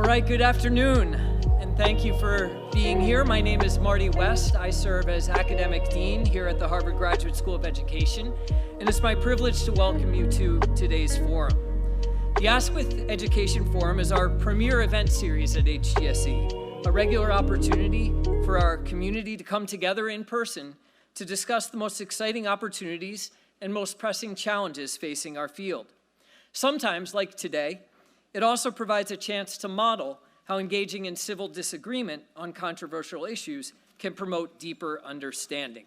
right, good afternoon, and thank you for being here. My name is Marty West. I serve as Academic Dean here at the Harvard Graduate School of Education, and it's my privilege to welcome you to today's forum. The Ask With Education Forum is our premier event series at HGSE, a regular opportunity for our community to come together in person to discuss the most exciting opportunities and most pressing challenges facing our field. Sometimes, like today, it also provides a chance to model how engaging in civil disagreement on controversial issues can promote deeper understanding.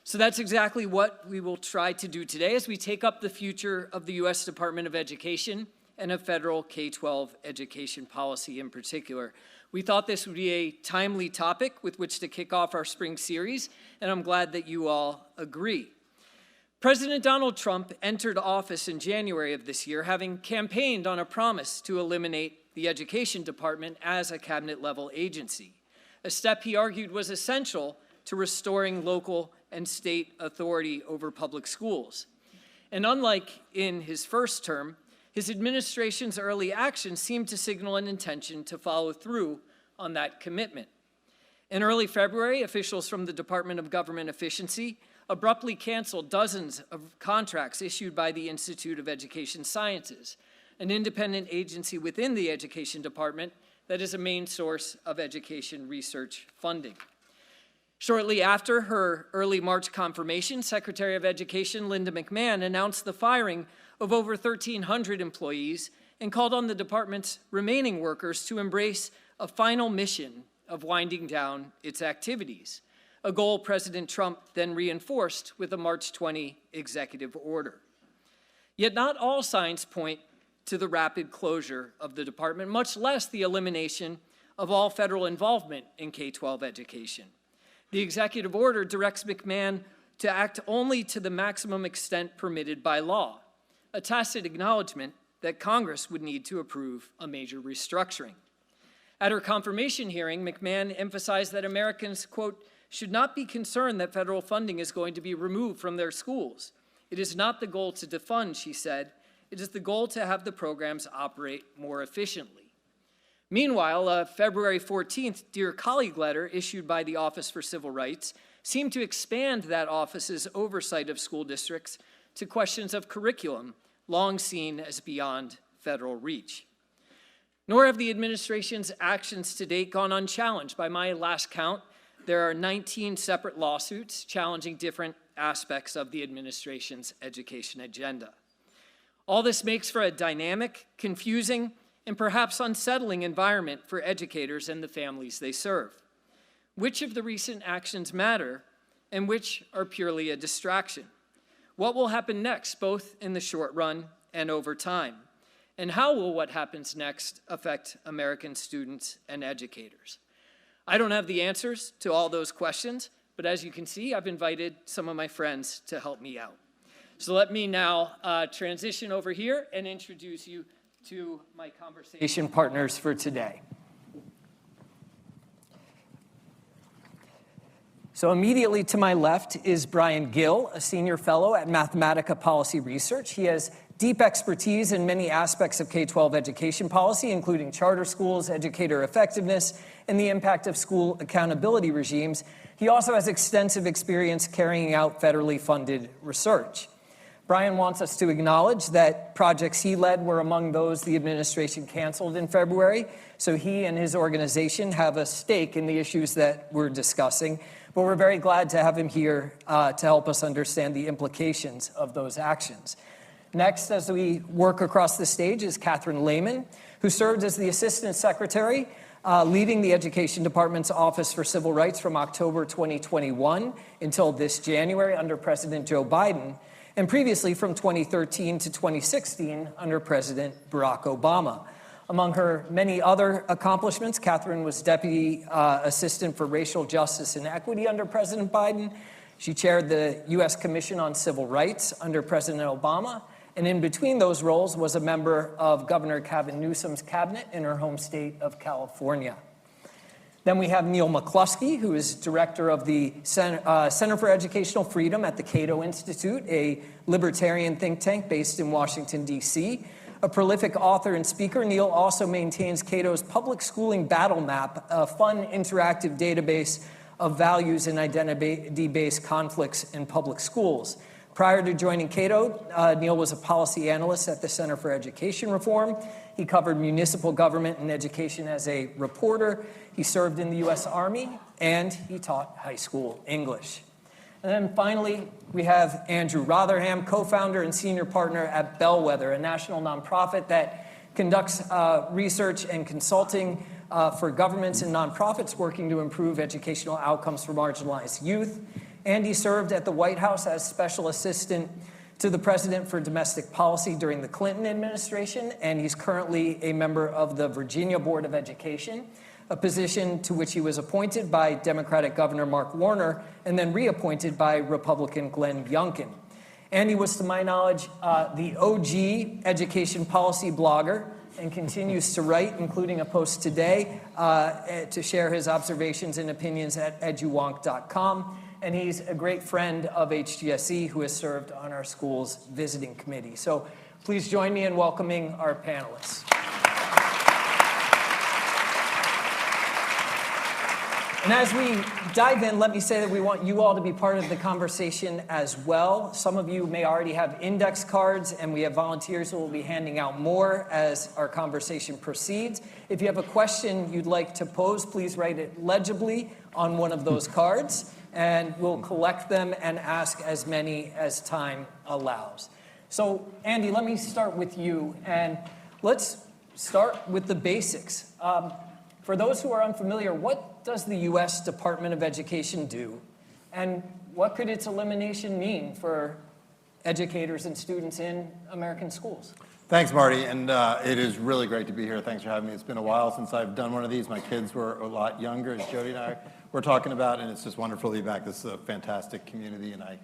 So that's exactly what we will try to do today as we take up the future of the U.S. Department of Education and of federal K-12 education policy in particular. We thought this would be a timely topic with which to kick off our spring series, and I'm glad that you all agree. President Donald Trump entered office in January of this year, having campaigned on a promise to eliminate the Education Department as a cabinet-level agency, a step he argued was essential to restoring local and state authority over public schools. And unlike in his first term, his administration's early actions seemed to signal an intention to follow through on that commitment. In early February, officials from the Department of Government Efficiency abruptly canceled dozens of contracts issued by the Institute of Education Sciences, an independent agency within the Education Department that is a main source of education research funding. Shortly after her early March confirmation, Secretary of Education Linda McMahon announced the firing of over 1,300 employees and called on the department's remaining workers to embrace a final mission of winding down its activities, a goal President Trump then reinforced with a March 20 executive order. Yet not all signs point to the rapid closure of the department, much less the elimination of all federal involvement in K-12 education. The executive order directs McMahon to act only to the maximum extent permitted by law, a tacit acknowledgement that Congress would need to approve a major restructuring. At her confirmation hearing, McMahon emphasized that Americans, quote, should not be concerned that federal funding is going to be removed from their schools. It is not the goal to defund, she said. It is the goal to have the programs operate more efficiently. Meanwhile, a February 14th Dear Colleague letter issued by the Office for Civil Rights seemed to expand that office's oversight of school districts to questions of curriculum, long seen as beyond federal reach. Nor have the administration's actions to date gone unchallenged. By my last count, there are 19 separate lawsuits challenging different aspects of the administration's education agenda. All this makes for a dynamic, confusing, and perhaps unsettling environment for educators and the families they serve. Which of the recent actions matter, and which are purely a distraction? What will happen next, both in the short run and over time? And how will what happens next affect American students and educators? I don't have the answers to all those questions, but as you can see, I've invited some of my friends to help me out. So let me now transition over here and introduce you to my conversation partners for today. So immediately to my left is Brian Gill, a senior fellow at Mathematica Policy Research. He has deep expertise in many aspects of K-12 education policy, including charter schools, educator effectiveness, and the impact of school accountability regimes. He also has extensive experience carrying out federally funded research. Brian wants us to acknowledge that projects he led were among those the administration canceled in February, so he and his organization have a stake in the issues that we're discussing, but we're very glad to have him here to help us understand the implications of those actions. Next, as we work across the stage, is Catherine Lehman, who served as the Assistant Secretary leading the Education Department's Office for Civil Rights from October 2021 until this January under President Joe Biden, and previously from 2013 to 2016 under President Barack Obama. Among her many other accomplishments, Catherine was Deputy Assistant for Racial Justice and Equity under President Biden. She chaired the U.S. Commission on Civil Rights under President Obama, and in between those roles was a member of Governor Gavin Newsom's cabinet in her home state of California. Then we have Neil McCluskey, who is director of the Center for Educational Freedom at the Cato Institute, a libertarian think tank based in Washington, D.C. A prolific author and speaker, Neil also maintains Cato's Public Schooling Battle Map, a fun interactive database of values and identity-based conflicts in public schools. Prior to joining Cato, Neil was a policy analyst at the Center for Education Reform. He covered municipal government and education as a reporter. He served in the U.S. Army, and he taught high school English. And then finally, we have Andrew Rotherham, co-founder and senior partner at Bellwether, a national nonprofit that conducts research and consulting for governments and nonprofits working to improve educational outcomes for marginalized youth. And he served at the White House as special assistant to the president for domestic policy during the Clinton administration, and he's currently a member of the Virginia Board of Education, a position to which he was appointed by Democratic Governor Mark Warner and then reappointed by Republican Glenn Youngkin. And he was, to my knowledge, the OG education policy blogger and continues to write, including a post today, to share his observations and opinions at eduwonk.com. And he's a great friend of HGSE who has served on our school's visiting committee. So please join me in welcoming our panelists. And as we dive in, let me say that we want you all to be part of the conversation as well. Some of you may already have index cards, and we have volunteers who will be handing out more as our conversation proceeds. If you have a question you'd like to pose, please write it legibly on one of those cards, and we'll collect them and ask as many as time allows. So, Andy, let me start with you, and let's start with the basics. For those who are unfamiliar, what does the U.S. Department of Education do? And what could its elimination mean for educators and students in American schools? Thanks, Marty, and it is really great to be here. Thanks for having me. It's been a while since I've done one of these. My kids were a lot younger, as Jody and I were talking about, and it's just wonderful to be back. This is a fantastic community, and I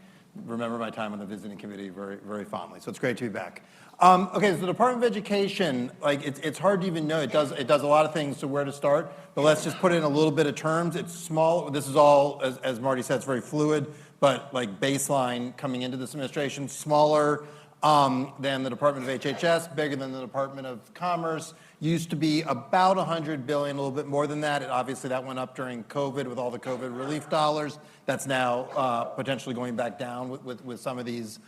remember my time on the visiting committee very, very fondly. So it's great to be back. Okay, so the Department of Education, like it's hard to even know. It does a lot of things to where to start, but let's just put it in a little bit of terms. It's small. This is all, as Marty said, it's very fluid, but like baseline coming into this administration, smaller than the Department of HHS, bigger than the Department of Commerce. Used to be about $100 billion, a little bit more than that. Obviously, that went up during COVID with all the COVID relief dollars. That's now potentially going back down with some of these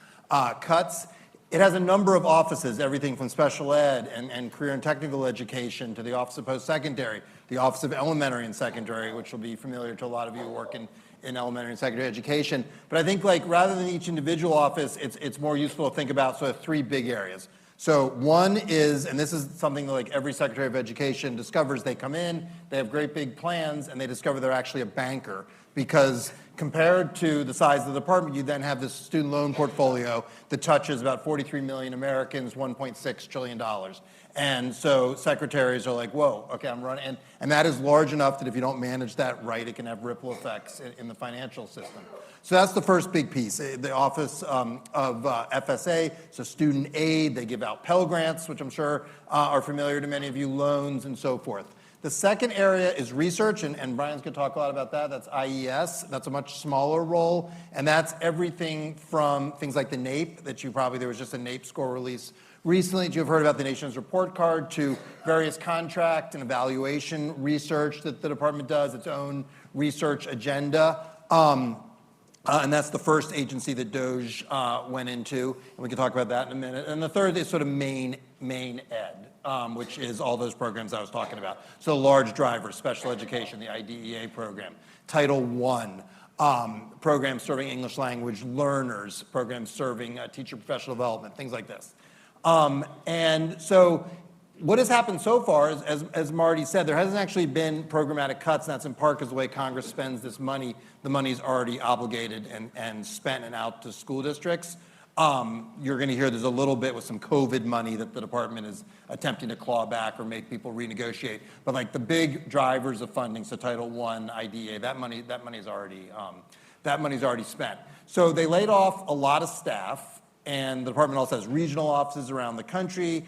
cuts. It has a number of offices, everything from special ed and career and technical education to the Office of Post-Secondary, the Office of Elementary and Secondary, which will be familiar to a lot of you who work in elementary and secondary education. But I think rather than each individual office, it's more useful to think about sort of three big areas. So one is, and this is something that every Secretary of Education discovers, they come in, they have great big plans, and they discover they're actually a banker. Because compared to the size of the department, you then have this student loan portfolio that touches about 43 million Americans, $1.6 trillion. And so secretaries are like, whoa, okay, I'm running. And that is large enough that if you don't manage that right, it can have ripple effects in the financial system. So that's the first big piece. The Office of FSA, so student aid, they give out Pell Grants, which I'm sure are familiar to many of you, loans and so forth. The second area is research, and Brian's going to talk a lot about that. That's IES. That's a much smaller role, and that's everything from things like the NAEP, there was just a NAEP score release recently that you've heard about, the Nation's Report Card, to various contract and evaluation research that the department does, its own research agenda. And that's the first agency that DOGE went into, and we can talk about that in a minute. And the third is sort of main ed, which is all those programs I was talking about. So large drivers, special education, the IDEA program, Title I, programs serving English language learners, programs serving teacher professional development, things like this. And so what has happened so far, as Marty said, there hasn't actually been programmatic cuts, and that's in part because the way Congress spends this money, the money's already obligated and spent and out to school districts. You're going to hear there's a little bit with some COVID money that the department is attempting to claw back or make people renegotiate. But the big drivers of funding, so Title I, IDEA, that money's already spent. So they laid off a lot of staff, and the department also has regional offices around the country.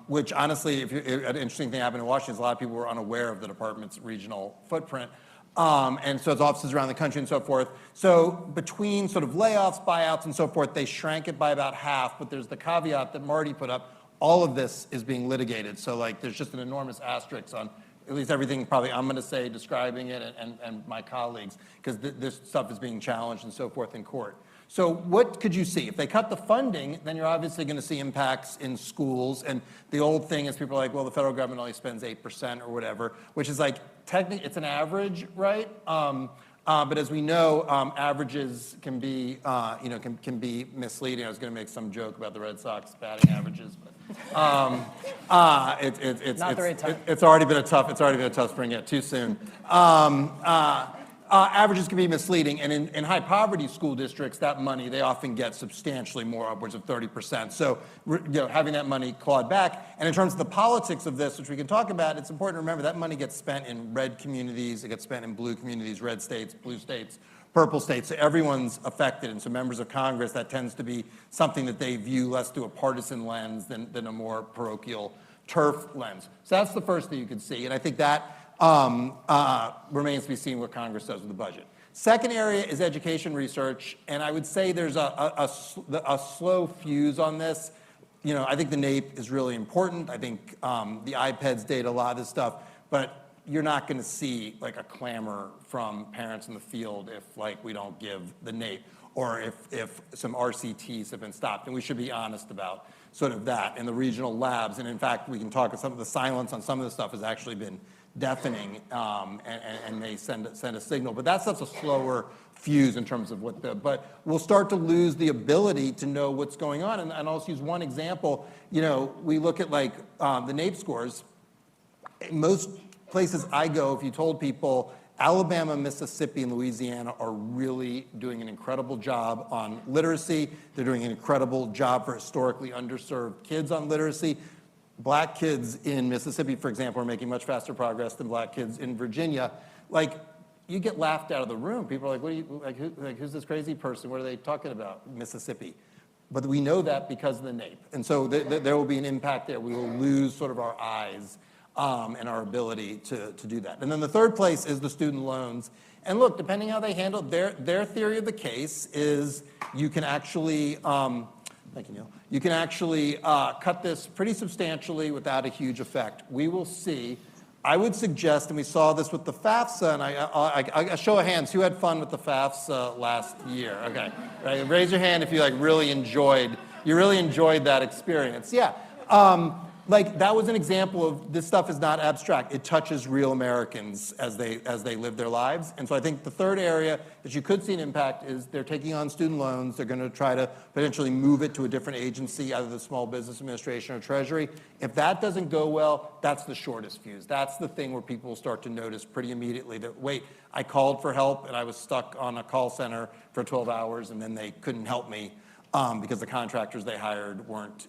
Which honestly, an interesting thing happened in Washington is a lot of people were unaware of the department's regional footprint. And so it's offices around the country and so forth. So between sort of layoffs, buyouts, and so forth, they shrank it by about half, but there's the caveat that Marty put up. all of this is being litigated. So like there's just an enormous asterisk on at least everything probably I'm going to say describing it and my colleagues, because this stuff is being challenged and so forth in court. So what could you see? If they cut the funding, then you're obviously going to see impacts in schools. And the old thing is people are like, well, the federal government only spends 8% or whatever, which is like, technically, it's an average, right? But as we know, averages can be, can be misleading. I was going to make some joke about the Red Sox batting averages, but it's already been a tough spring yet. Too soon. Averages can be misleading, and in high poverty school districts, that money, they often get substantially more, upwards of 30%. So having that money clawed back. And in terms of the politics of this, which we can talk about, it's important to remember that money gets spent in red communities, it gets spent in blue communities, red states, blue states, purple states, so everyone's affected. And so members of Congress, that tends to be something that they view less through a partisan lens than a more parochial turf lens. So that's the first thing you can see, and I think that remains to be seen what Congress does with the budget. Second area is education research, and I would say there's a slow fuse on this. I think the NAEP is really important. I think the iPads data, a lot of this stuff, but you're not going to see like a clamor from parents in the field if like we don't give the NAEP, or if some RCTs have been stopped, and we should be honest about sort of that, and the regional labs. And in fact, we can talk about some of the silence on some of this stuff has actually been deafening, and may send a signal. But that stuff's a slower fuse in terms of but we'll start to lose the ability to know what's going on. And I'll just use one example. We look at like the NAEP scores. In most places I go, if you told people Alabama, Mississippi, and Louisiana are really doing an incredible job on literacy. They're doing an incredible job for historically underserved kids on literacy. Black kids in Mississippi, for example, are making much faster progress than black kids in Virginia. Like, you get laughed out of the room. People are like, "What are you who's this crazy person? What are they talking about, Mississippi?" But we know that because of the NAEP, and so there will be an impact there. We will lose sort of our eyes and our ability to do that. And then the third place is the student loans. And look, depending how they handle their theory of the case is you can actually. Thank you, Neil. You can actually cut this pretty substantially without a huge effect. We will see. I would suggest, and we saw this with the FAFSA, and I show of hands, who had fun with the FAFSA last year? Okay, right. Raise your hand if you really enjoyed that experience. Yeah. Like that was an example of this stuff is not abstract. It touches real Americans as they live their lives. And so I think the third area that you could see an impact is they're taking on student loans. They're going to try to potentially move it to a different agency, either the Small Business Administration or Treasury. If that doesn't go well, that's the shortest fuse. That's the thing where people will start to notice pretty immediately that, wait, I called for help and I was stuck on a call center for 12 hours and then they couldn't help me. Because the contractors they hired weren't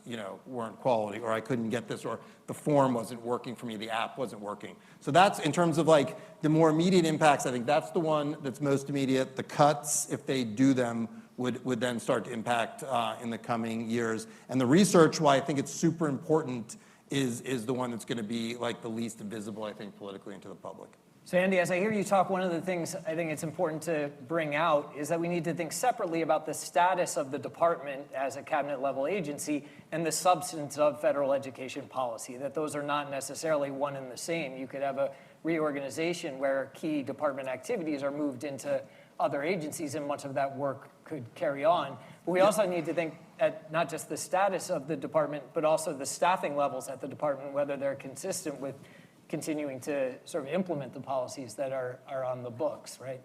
quality, or I couldn't get this, or the form wasn't working for me, the app wasn't working. So that's, in terms of like the more immediate impacts, I think that's the one that's most immediate. The cuts, if they do them, would then start to impact in the coming years. And the research, why I think it's super important, is the one that's going to be like the least visible, I think, politically into the public. So Andy, as I hear you talk, one of the things I think it's important to bring out is that we need to think separately about the status of the department as a cabinet-level agency and the substance of federal education policy, that those are not necessarily one and the same. You could have a reorganization where key department activities are moved into other agencies, and much of that work could carry on. But we also need to think at not just the status of the department, but also the staffing levels at the department, whether they're consistent with continuing to sort of implement the policies that are on the books, right?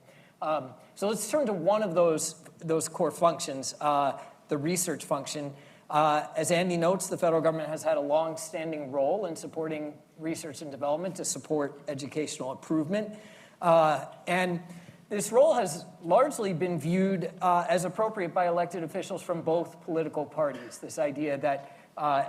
So let's turn to one of those core functions, the research function. As Andy notes, the federal government has had a long-standing role in supporting research and development to support educational improvement. And this role has largely been viewed as appropriate by elected officials from both political parties. This idea that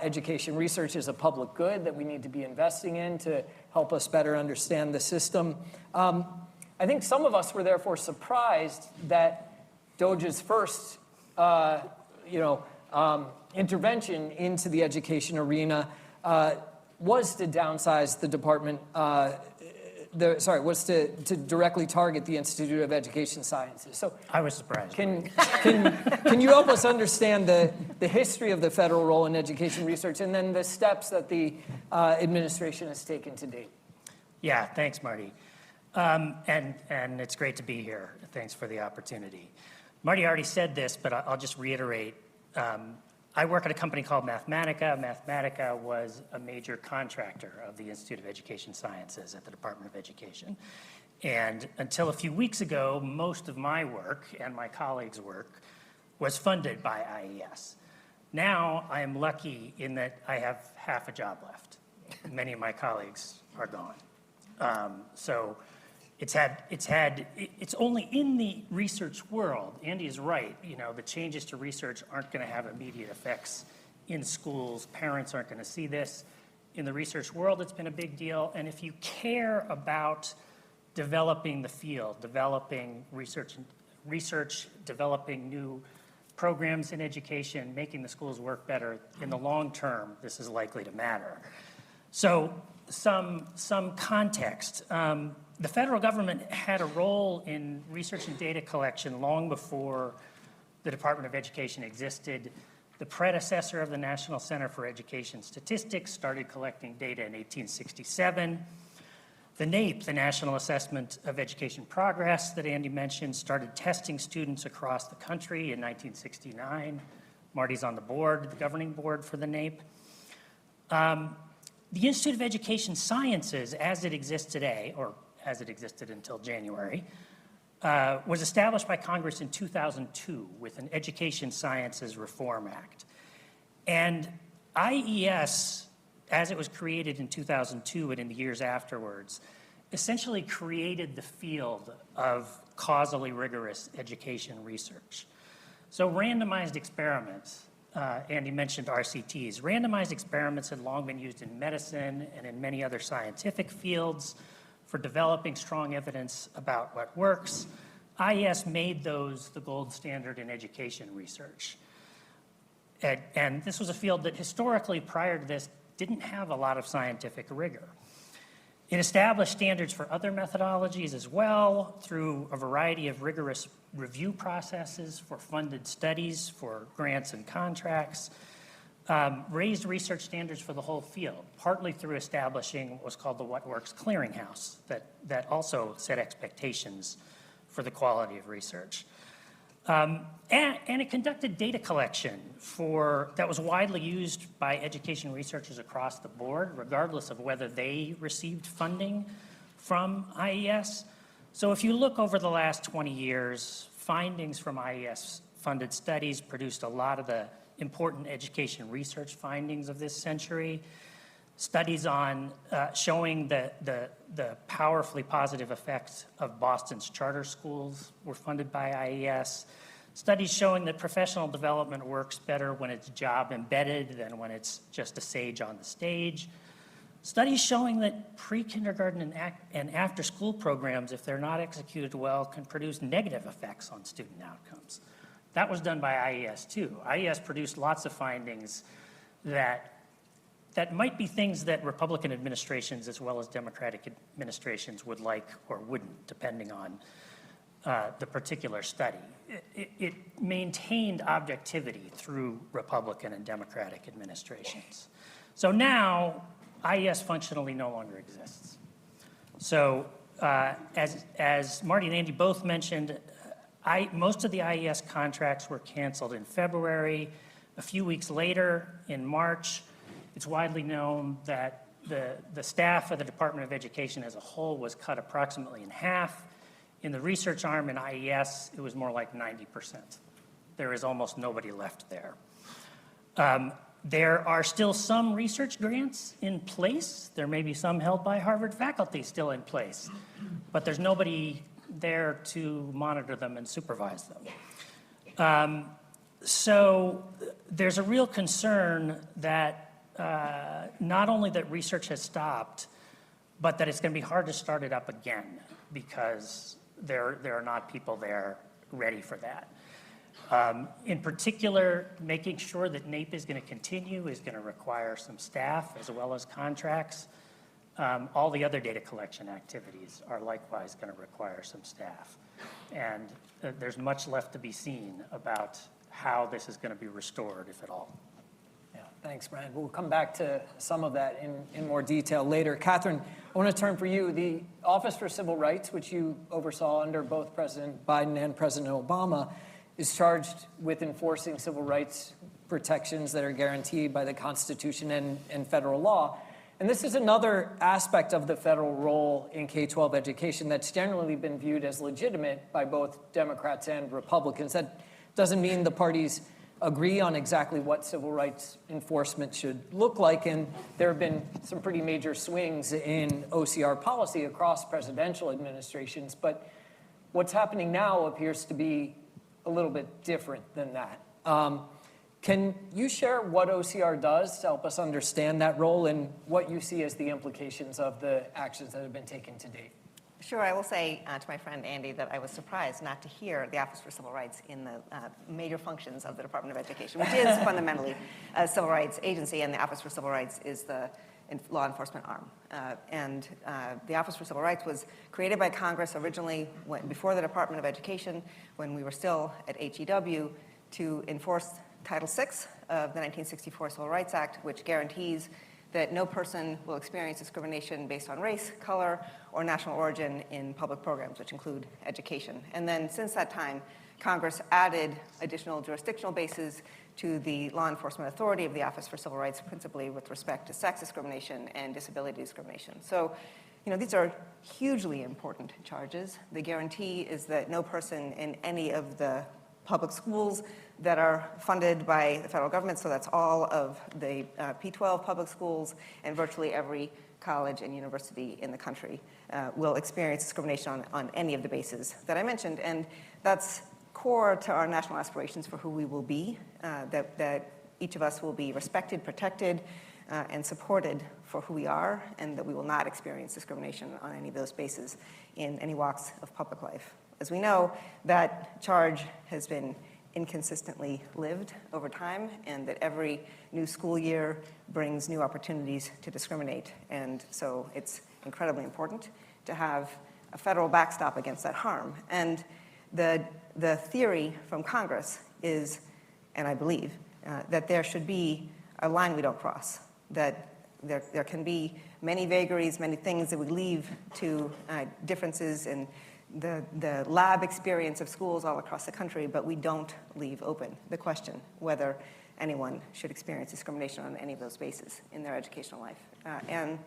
education research is a public good that we need to be investing in to help us better understand the system. I think some of us were therefore surprised that DOJ's first, intervention into the education arena was to downsize the department was to directly target the Institute of Education Sciences. So I was surprised. can you help us understand the history of the federal role in education research and then the steps that the administration has taken to date? Yeah, thanks, Marty. And it's great to be here. Thanks for the opportunity. Marty already said this, but I'll just reiterate. I work at a company called Mathematica. Mathematica was a major contractor of the Institute of Education Sciences at the Department of Education. And until a few weeks ago, most of my work and my colleagues' work was funded by IES. Now I am lucky in that I have half a job left. Many of my colleagues are gone. So it's only in the research world. Andy is right. The changes to research aren't going to have immediate effects in schools. Parents aren't going to see this. In the research world, it's been a big deal. And if you care about developing the field, developing research, developing new programs in education, making the schools work better, in the long term, this is likely to matter. So some context. The federal government had a role in research and data collection long before the Department of Education existed. The predecessor of the National Center for Education Statistics started collecting data in 1867. The NAEP, the National Assessment of Education Progress that Andy mentioned, started testing students across the country in 1969. Marty's on the board, the governing board for the NAEP. The Institute of Education Sciences, as it exists today, or as it existed until January, was established by Congress in 2002 with an Education Sciences Reform Act. And IES, as it was created in 2002 and in the years afterwards, essentially created the field of causally rigorous education research. So randomized experiments, Andy mentioned RCTs. Randomized experiments had long been used in medicine and in many other scientific fields for developing strong evidence about what works. IES made those the gold standard in education research. And this was a field that historically, prior to this, didn't have a lot of scientific rigor. It established standards for other methodologies as well through a variety of rigorous review processes for funded studies, for grants and contracts, raised research standards for the whole field, partly through establishing what was called the What Works Clearinghouse that also set expectations for the quality of research. And it conducted data collection that was widely used by education researchers across the board, regardless of whether they received funding from IES. So if you look over the last 20 years, findings from IES-funded studies produced a lot of the important education research findings of this century. Studies on showing the powerfully positive effects of Boston's charter schools were funded by IES. Studies showing that professional development works better when it's job embedded than when it's just a sage on the stage. Studies showing that pre-kindergarten and after-school programs, if they're not executed well, can produce negative effects on student outcomes. That was done by IES too. IES produced lots of findings that might be things that Republican administrations as well as Democratic administrations would like or wouldn't, depending on the particular study. It maintained objectivity through Republican and Democratic administrations. So now, IES functionally no longer exists. So as Marty and Andy both mentioned, most of the IES contracts were canceled in February. A few weeks later, in March, it's widely known that the staff of the Department of Education as a whole was cut approximately in half. In the research arm in IES, it was more like 90%. There is almost nobody left there. There are still some research grants in place. There may be some held by Harvard faculty still in place, but there's nobody there to monitor them and supervise them. So there's a real concern that not only that research has stopped, but that it's going to be hard to start it up again because there are not people there ready for that. In particular, making sure that NAEP is going to continue is going to require some staff as well as contracts. all the other data collection activities are likewise going to require some staff. And there's much left to be seen about how this is going to be restored, if at all. Yeah, thanks, Brad. We'll come back to some of that in more detail later. Catherine, I want to turn for you. The Office for Civil Rights, which you oversaw under both President Biden and President Obama, is charged with enforcing civil rights protections that are guaranteed by the Constitution and federal law. And this is another aspect of the federal role in K-12 education that's generally been viewed as legitimate by both Democrats and Republicans. That doesn't mean the parties agree on exactly what civil rights enforcement should look like, and there have been some pretty major swings in OCR policy across presidential administrations, but what's happening now appears to be a little bit different than that. Can you share what OCR does to help us understand that role and what you see as the implications of the actions that have been taken to date? Sure, I will say to my friend Andy that I was surprised not to hear the Office for Civil Rights in the major functions of the Department of Education, which is fundamentally a civil rights agency, and the Office for Civil Rights is the law enforcement arm. The Office for Civil Rights was created by Congress originally before the Department of Education, when we were still at HEW, to enforce Title VI of the 1964 Civil Rights Act, which guarantees that no person will experience discrimination based on race, color, or national origin in public programs, which include education. And then since that time, Congress added additional jurisdictional bases to the law enforcement authority of the Office for Civil Rights, principally with respect to sex discrimination and disability discrimination. So, these are hugely important charges. The guarantee is that no person in any of the public schools that are funded by the federal government, so that's all of the P-12 public schools and virtually every college and university in the country, will experience discrimination on any of the bases that I mentioned. And that's core to our national aspirations for who we will be, that each of us will be respected, protected, and supported for who we are, and that we will not experience discrimination on any of those bases in any walks of public life. As we know, that charge has been inconsistently lived over time, and that every new school year brings new opportunities to discriminate. And so it's incredibly important to have a federal backstop against that harm. And the theory from Congress is, and I believe, that there should be a line we don't cross, that there can be many vagaries, many things that we leave to differences in the lab experience of schools all across the country, but we don't leave open the question whether anyone should experience discrimination on any of those bases in their educational life. And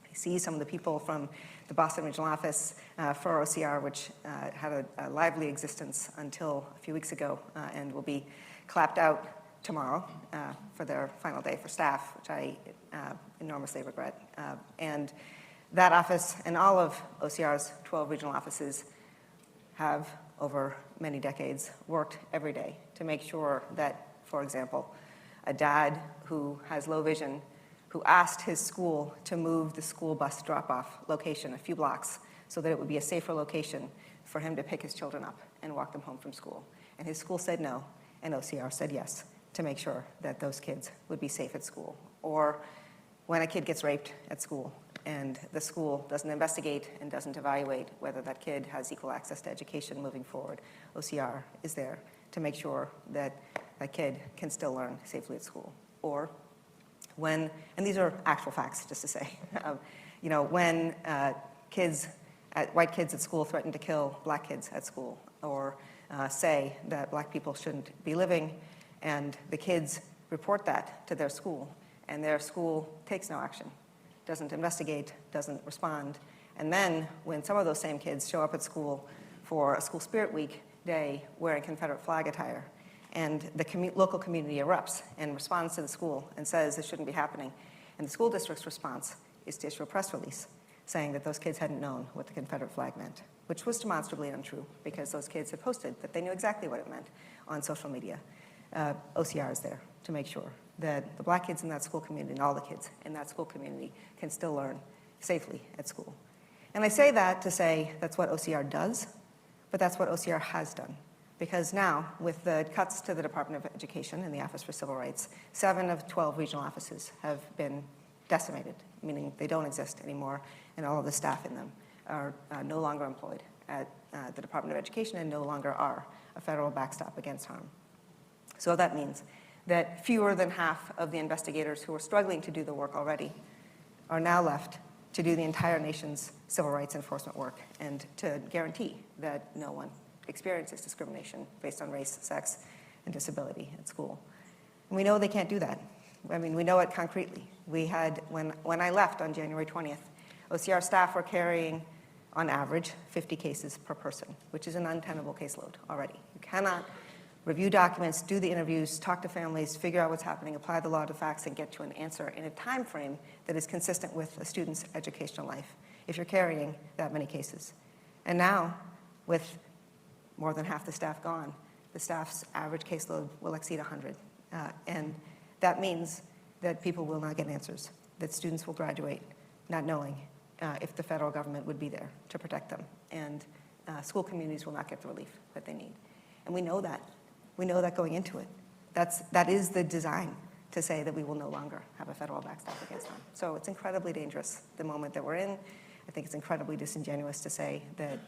I see some of the people from the Boston Regional Office for OCR, which had a lively existence until a few weeks ago, and will be clapped out tomorrow for their final day for staff, which I enormously regret. And that office and all of OCR's 12 regional offices have, over many decades, worked every day to make sure that, for example, a dad who has low vision, who asked his school to move the school bus drop-off location a few blocks so that it would be a safer location for him to pick his children up and walk them home from school. And his school said no, and OCR said yes, to make sure that those kids would be safe at school. Or when a kid gets raped at school, and the school doesn't investigate and doesn't evaluate whether that kid has equal access to education moving forward, OCR is there to make sure that that kid can still learn safely at school. Or when, and these are actual facts, just to say, when white kids at school threaten to kill black kids at school, or say that black people shouldn't be living, and the kids report that to their school, and their school takes no action, doesn't investigate, doesn't respond. And then when some of those same kids show up at school for a School Spirit Week day wearing Confederate flag attire, and the local community erupts and responds to the school and says this shouldn't be happening, and the school district's response is to issue a press release saying that those kids hadn't known what the Confederate flag meant, which was demonstrably untrue because those kids had posted that they knew exactly what it meant on social media. OCR is there to make sure that the black kids in that school community and all the kids in that school community can still learn safely at school. And I say that to say that's what OCR does, but that's what OCR has done. Because now, with the cuts to the Department of Education and the Office for Civil Rights, 7 of 12 regional offices have been decimated meaning they don't exist anymore, and all of the staff in them are no longer employed at the Department of Education and no longer are a federal backstop against harm. So that means that fewer than half of the investigators who are struggling to do the work already are now left to do the entire nation's civil rights enforcement work and to guarantee that no one experiences discrimination based on race, sex, and disability at school. And we know they can't do that. I mean, we know it concretely. We had, when I left on January 20th, OCR staff were carrying, on average, 50 cases per person, which is an untenable caseload already. You cannot review documents, do the interviews, talk to families, figure out what's happening, apply the law to facts, and get to an answer in a time frame that is consistent with a student's educational life if you're carrying that many cases. And now, with more than half the staff gone, the staff's average caseload will exceed 100. And that means that people will not get answers, that students will graduate not knowing if the federal government would be there to protect them, and school communities will not get the relief that they need. And we know that. We know that going into it. That is the design, to say that we will no longer have a federal backstop against them. So it's incredibly dangerous, the moment that we're in. I think it's incredibly disingenuous to say that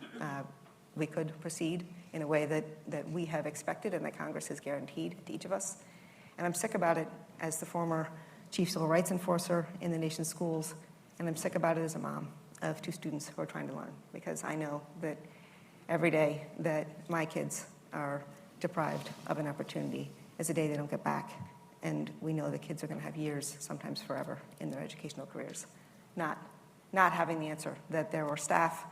we could proceed in a way that we have expected and that Congress has guaranteed to each of us. And I'm sick about it as the former chief civil rights enforcer in the nation's schools, and I'm sick about it as a mom of 2 students who are trying to learn, because I know that every day that my kids are deprived of an opportunity is a day they don't get back. And we know that kids are going to have years, sometimes forever, in their educational careers, not having the answer, that there were staff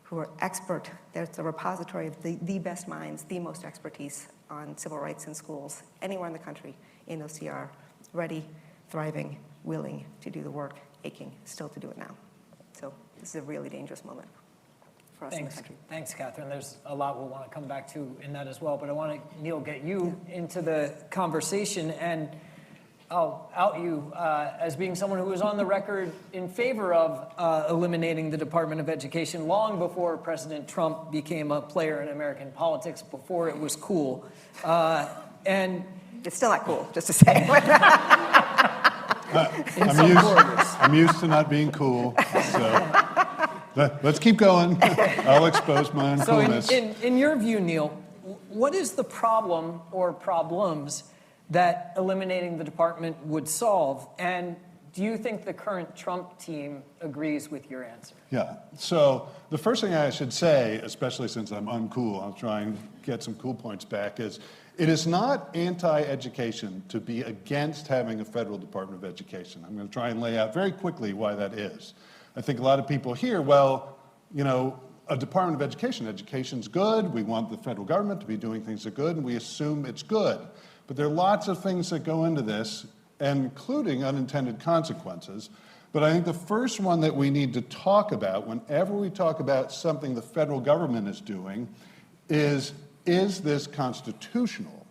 who are expert. There's the repository of the best minds, the most expertise on civil rights in schools anywhere in the country in OCR, ready, thriving, willing to do the work, aching still to do it now. So this is a really dangerous moment for us in the country. Thanks, Catherine. There's a lot we'll want to come back to in that as well, but I want to, Neil, get you into the conversation, and I'll out you as being someone who was on the record in favor of eliminating the Department of Education long before President Trump became a player in American politics, before it was cool. And it's still not cool, just to say. I'm used to not being cool, so let's keep going. I'll expose my uncoolness. So in your view, Neil, what is the problem or problems that eliminating the department would solve? And do you think the current Trump team agrees with your answer? Yeah, so the first thing I should say, especially since I'm uncool, I'll try and get some cool points back, is it is not anti-education to be against having a federal Department of Education. I'm going to try and lay out very quickly why that is. I think a lot of people hear, well, you know, a Department of Education, education's good, we want the federal government to be doing things that are good, and we assume it's good. But there are lots of things that go into this, including unintended consequences. But I think the first one that we need to talk about whenever we talk about something the federal government is doing is this constitutional?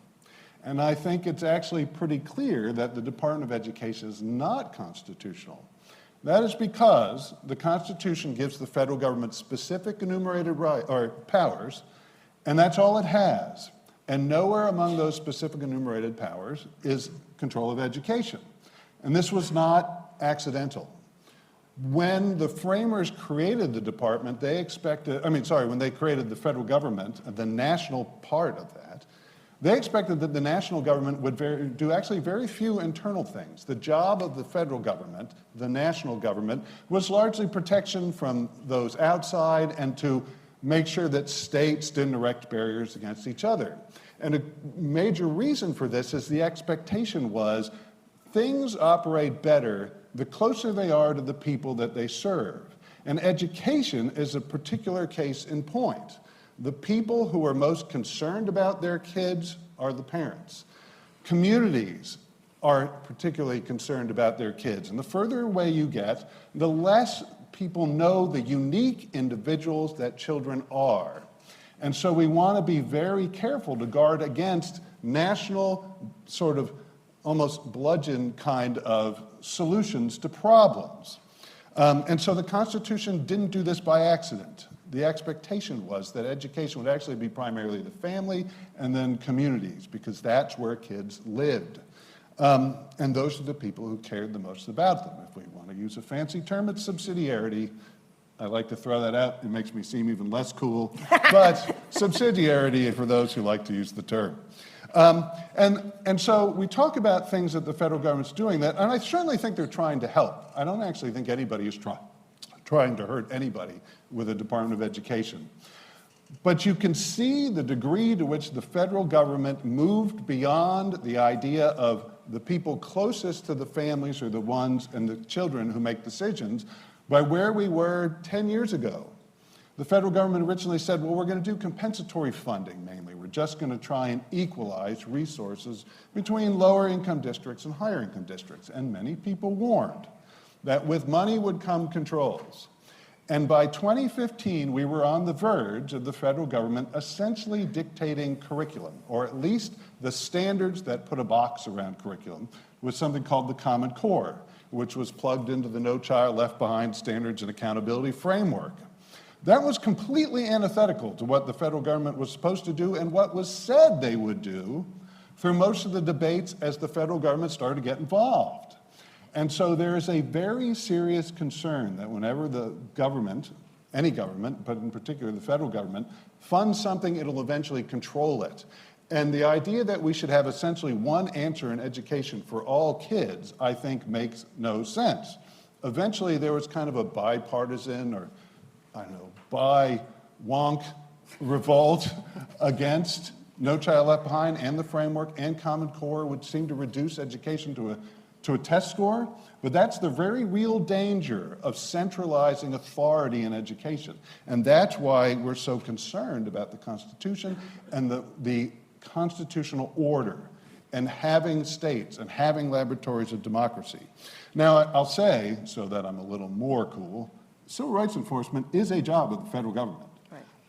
And I think it's actually pretty clear that the Department of Education is not constitutional. That is because the Constitution gives the federal government specific enumerated powers, and that's all it has. And nowhere among those specific enumerated powers is control of education. And this was not accidental. When the framers created the department, they expected, when they created the federal government, the national part of that, they expected that the national government would do actually very few internal things. The job of the federal government, the national government, was largely protection from those outside and to make sure that states didn't erect barriers against each other. And a major reason for this is the expectation was things operate better the closer they are to the people that they serve. And education is a particular case in point. The people who are most concerned about their kids are the parents. Communities are particularly concerned about their kids. And the further away you get, the less people know the unique individuals that children are. And so we want to be very careful to guard against national sort of almost bludgeon kind of solutions to problems. And so the Constitution didn't do this by accident. The expectation was that education would actually be primarily the family and then communities, because that's where kids lived. And those are the people who cared the most about them. If we want to use a fancy term, it's subsidiarity. I like to throw that out. It makes me seem even less cool. But subsidiarity for those who like to use the term. And so we talk about things that the federal government's doing that, and I certainly think they're trying to help. I don't actually think anybody is trying to hurt anybody with a Department of Education. But you can see the degree to which the federal government moved beyond the idea of the people closest to the families or the ones and the children who make decisions by where we were 10 years ago. The federal government originally said, well, we're going to do compensatory funding mainly. We're just going to try and equalize resources between lower income districts and higher income districts. And many people warned that with money would come controls. And by 2015, we were on the verge of the federal government essentially dictating curriculum, or at least the standards that put a box around curriculum, with something called the Common Core, which was plugged into the No Child Left Behind Standards and Accountability Framework. That was completely antithetical to what the federal government was supposed to do and what was said they would do through most of the debates as the federal government started to get involved. And so there is a very serious concern that whenever the government, any government, but in particular the federal government, funds something, it'll eventually control it. And the idea that we should have essentially one answer in education for all kids, I think makes no sense. Eventually there was kind of a bipartisan or, I don't know, bi-wonk revolt against No Child Left Behind and the framework and Common Core would seem to reduce education to a test score, but that's the very real danger of centralizing authority in education. And that's why we're so concerned about the Constitution and the constitutional order and having states and having laboratories of democracy. Now, I'll say, so that I'm a little more cool, civil rights enforcement is a job of the federal government.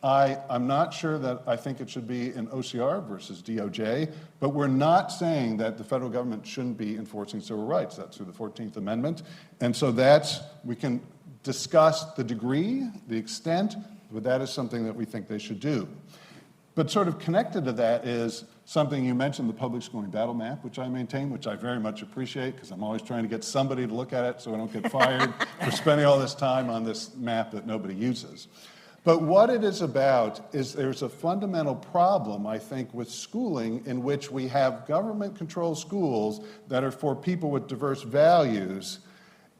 I'm not sure that I think it should be in OCR versus DOJ, but we're not saying that the federal government shouldn't be enforcing civil rights. That's through the 14th Amendment. And so we can discuss the degree, the extent, but that is something that we think they should do. But sort of connected to that is something you mentioned, the public schooling battle map, which I maintain, which I very much appreciate, because I'm always trying to get somebody to look at it so I don't get fired for spending all this time on this map that nobody uses. But what it is about is there's a fundamental problem, I think, with schooling in which we have government-controlled schools that are for people with diverse values,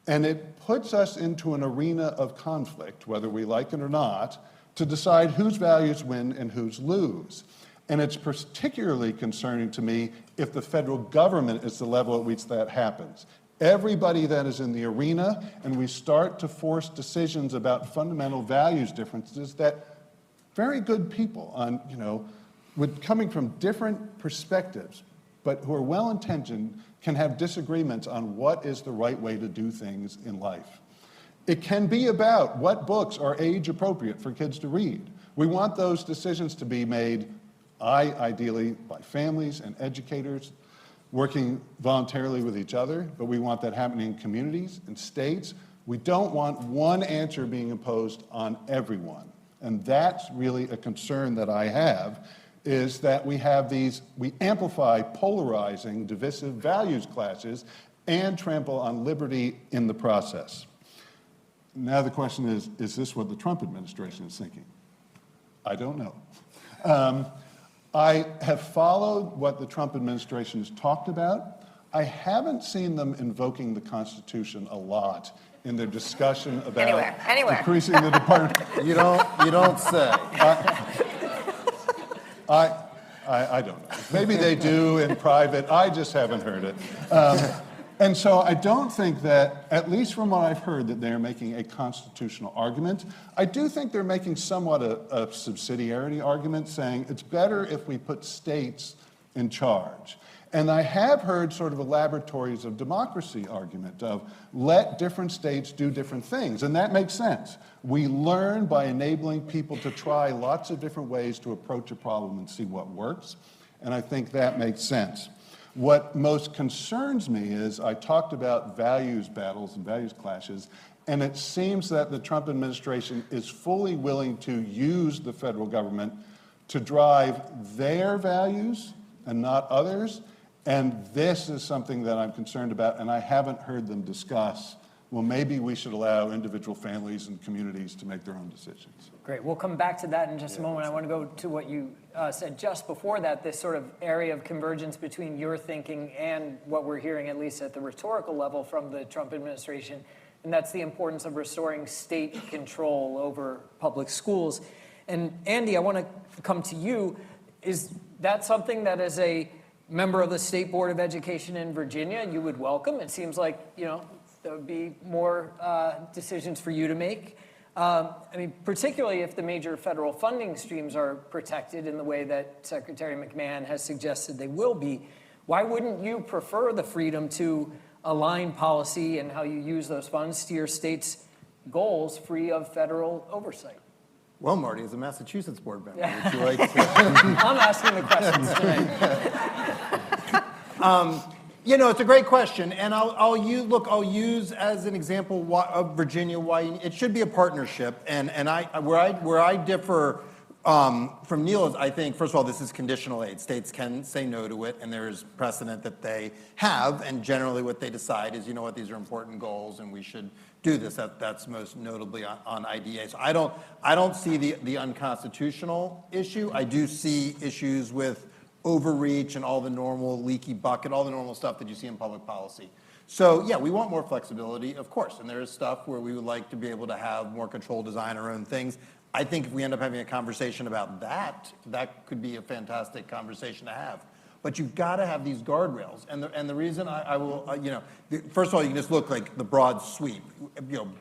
and it puts us into an arena of conflict, whether we like it or not, to decide whose values win and whose lose. And it's particularly concerning to me if the federal government is the level at which that happens. Everybody that is in the arena, and we start to force decisions about fundamental values differences that very good people coming from different perspectives, but who are well-intentioned, can have disagreements on what is the right way to do things in life. It can be about what books are age appropriate for kids to read. We want those decisions to be made, ideally, by families and educators, working voluntarily with each other, but we want that happening in communities and states. We don't want one answer being imposed on everyone. And that's really a concern that I have, is that we amplify polarizing, divisive values clashes and trample on liberty in the process. Now the question is this what the Trump administration is thinking? I don't know. I have followed what the Trump administration has talked about. I haven't seen them invoking the Constitution a lot in their discussion about increasing the department. You don't say. I don't know. Maybe they do in private. I just haven't heard it. And so I don't think that, at least from what I've heard, that they're making a constitutional argument. I do think they're making somewhat a subsidiarity argument, saying it's better if we put states in charge. And I have heard sort of a laboratories of democracy argument of let different states do different things, and that makes sense. We learn by enabling people to try lots of different ways to approach a problem and see what works, and I think that makes sense. What most concerns me is I talked about values battles and values clashes, and it seems that the Trump administration is fully willing to use the federal government to drive their values and not others, And this is something that I'm concerned about, and I haven't heard them discuss. Well, maybe we should allow individual families and communities to make their own decisions. Great. We'll come back to that in just a moment. I want to go to what you said just before that, this sort of area of convergence between your thinking and what we're hearing, at least at the rhetorical level, from the Trump administration, and that's the importance of restoring state control over public schools. And Andy, I want to come to you. Is that something that, as a member of the State Board of Education in Virginia, you would welcome? It seems like, there would be more decisions for you to make. I mean, particularly if the major federal funding streams are protected in the way that Secretary McMahon has suggested they will be. Why wouldn't you prefer the freedom to align policy and how you use those funds to your state's goals free of federal oversight? Well, Marty, as a Massachusetts board member, would you like to? I'm asking the questions tonight. It's a great question, and I'll use as an example of Virginia why it should be a partnership, and where I differ from Neil is, I think, first of all, this is conditional aid. States can say no to it, and there's precedent that they have, and generally what they decide is, these are important goals, and we should do this. That's most notably on IDA. So I don't see the unconstitutional issue. I do see issues with overreach and all the normal leaky bucket, all the normal stuff that you see in public policy. So yeah, we want more flexibility, of course, and there is stuff where we would like to be able to have more control, design our own things. I think if we end up having a conversation about that, that could be a fantastic conversation to have. But you've got to have these guardrails, and the reason I will, first of all, you can just look like the broad sweep.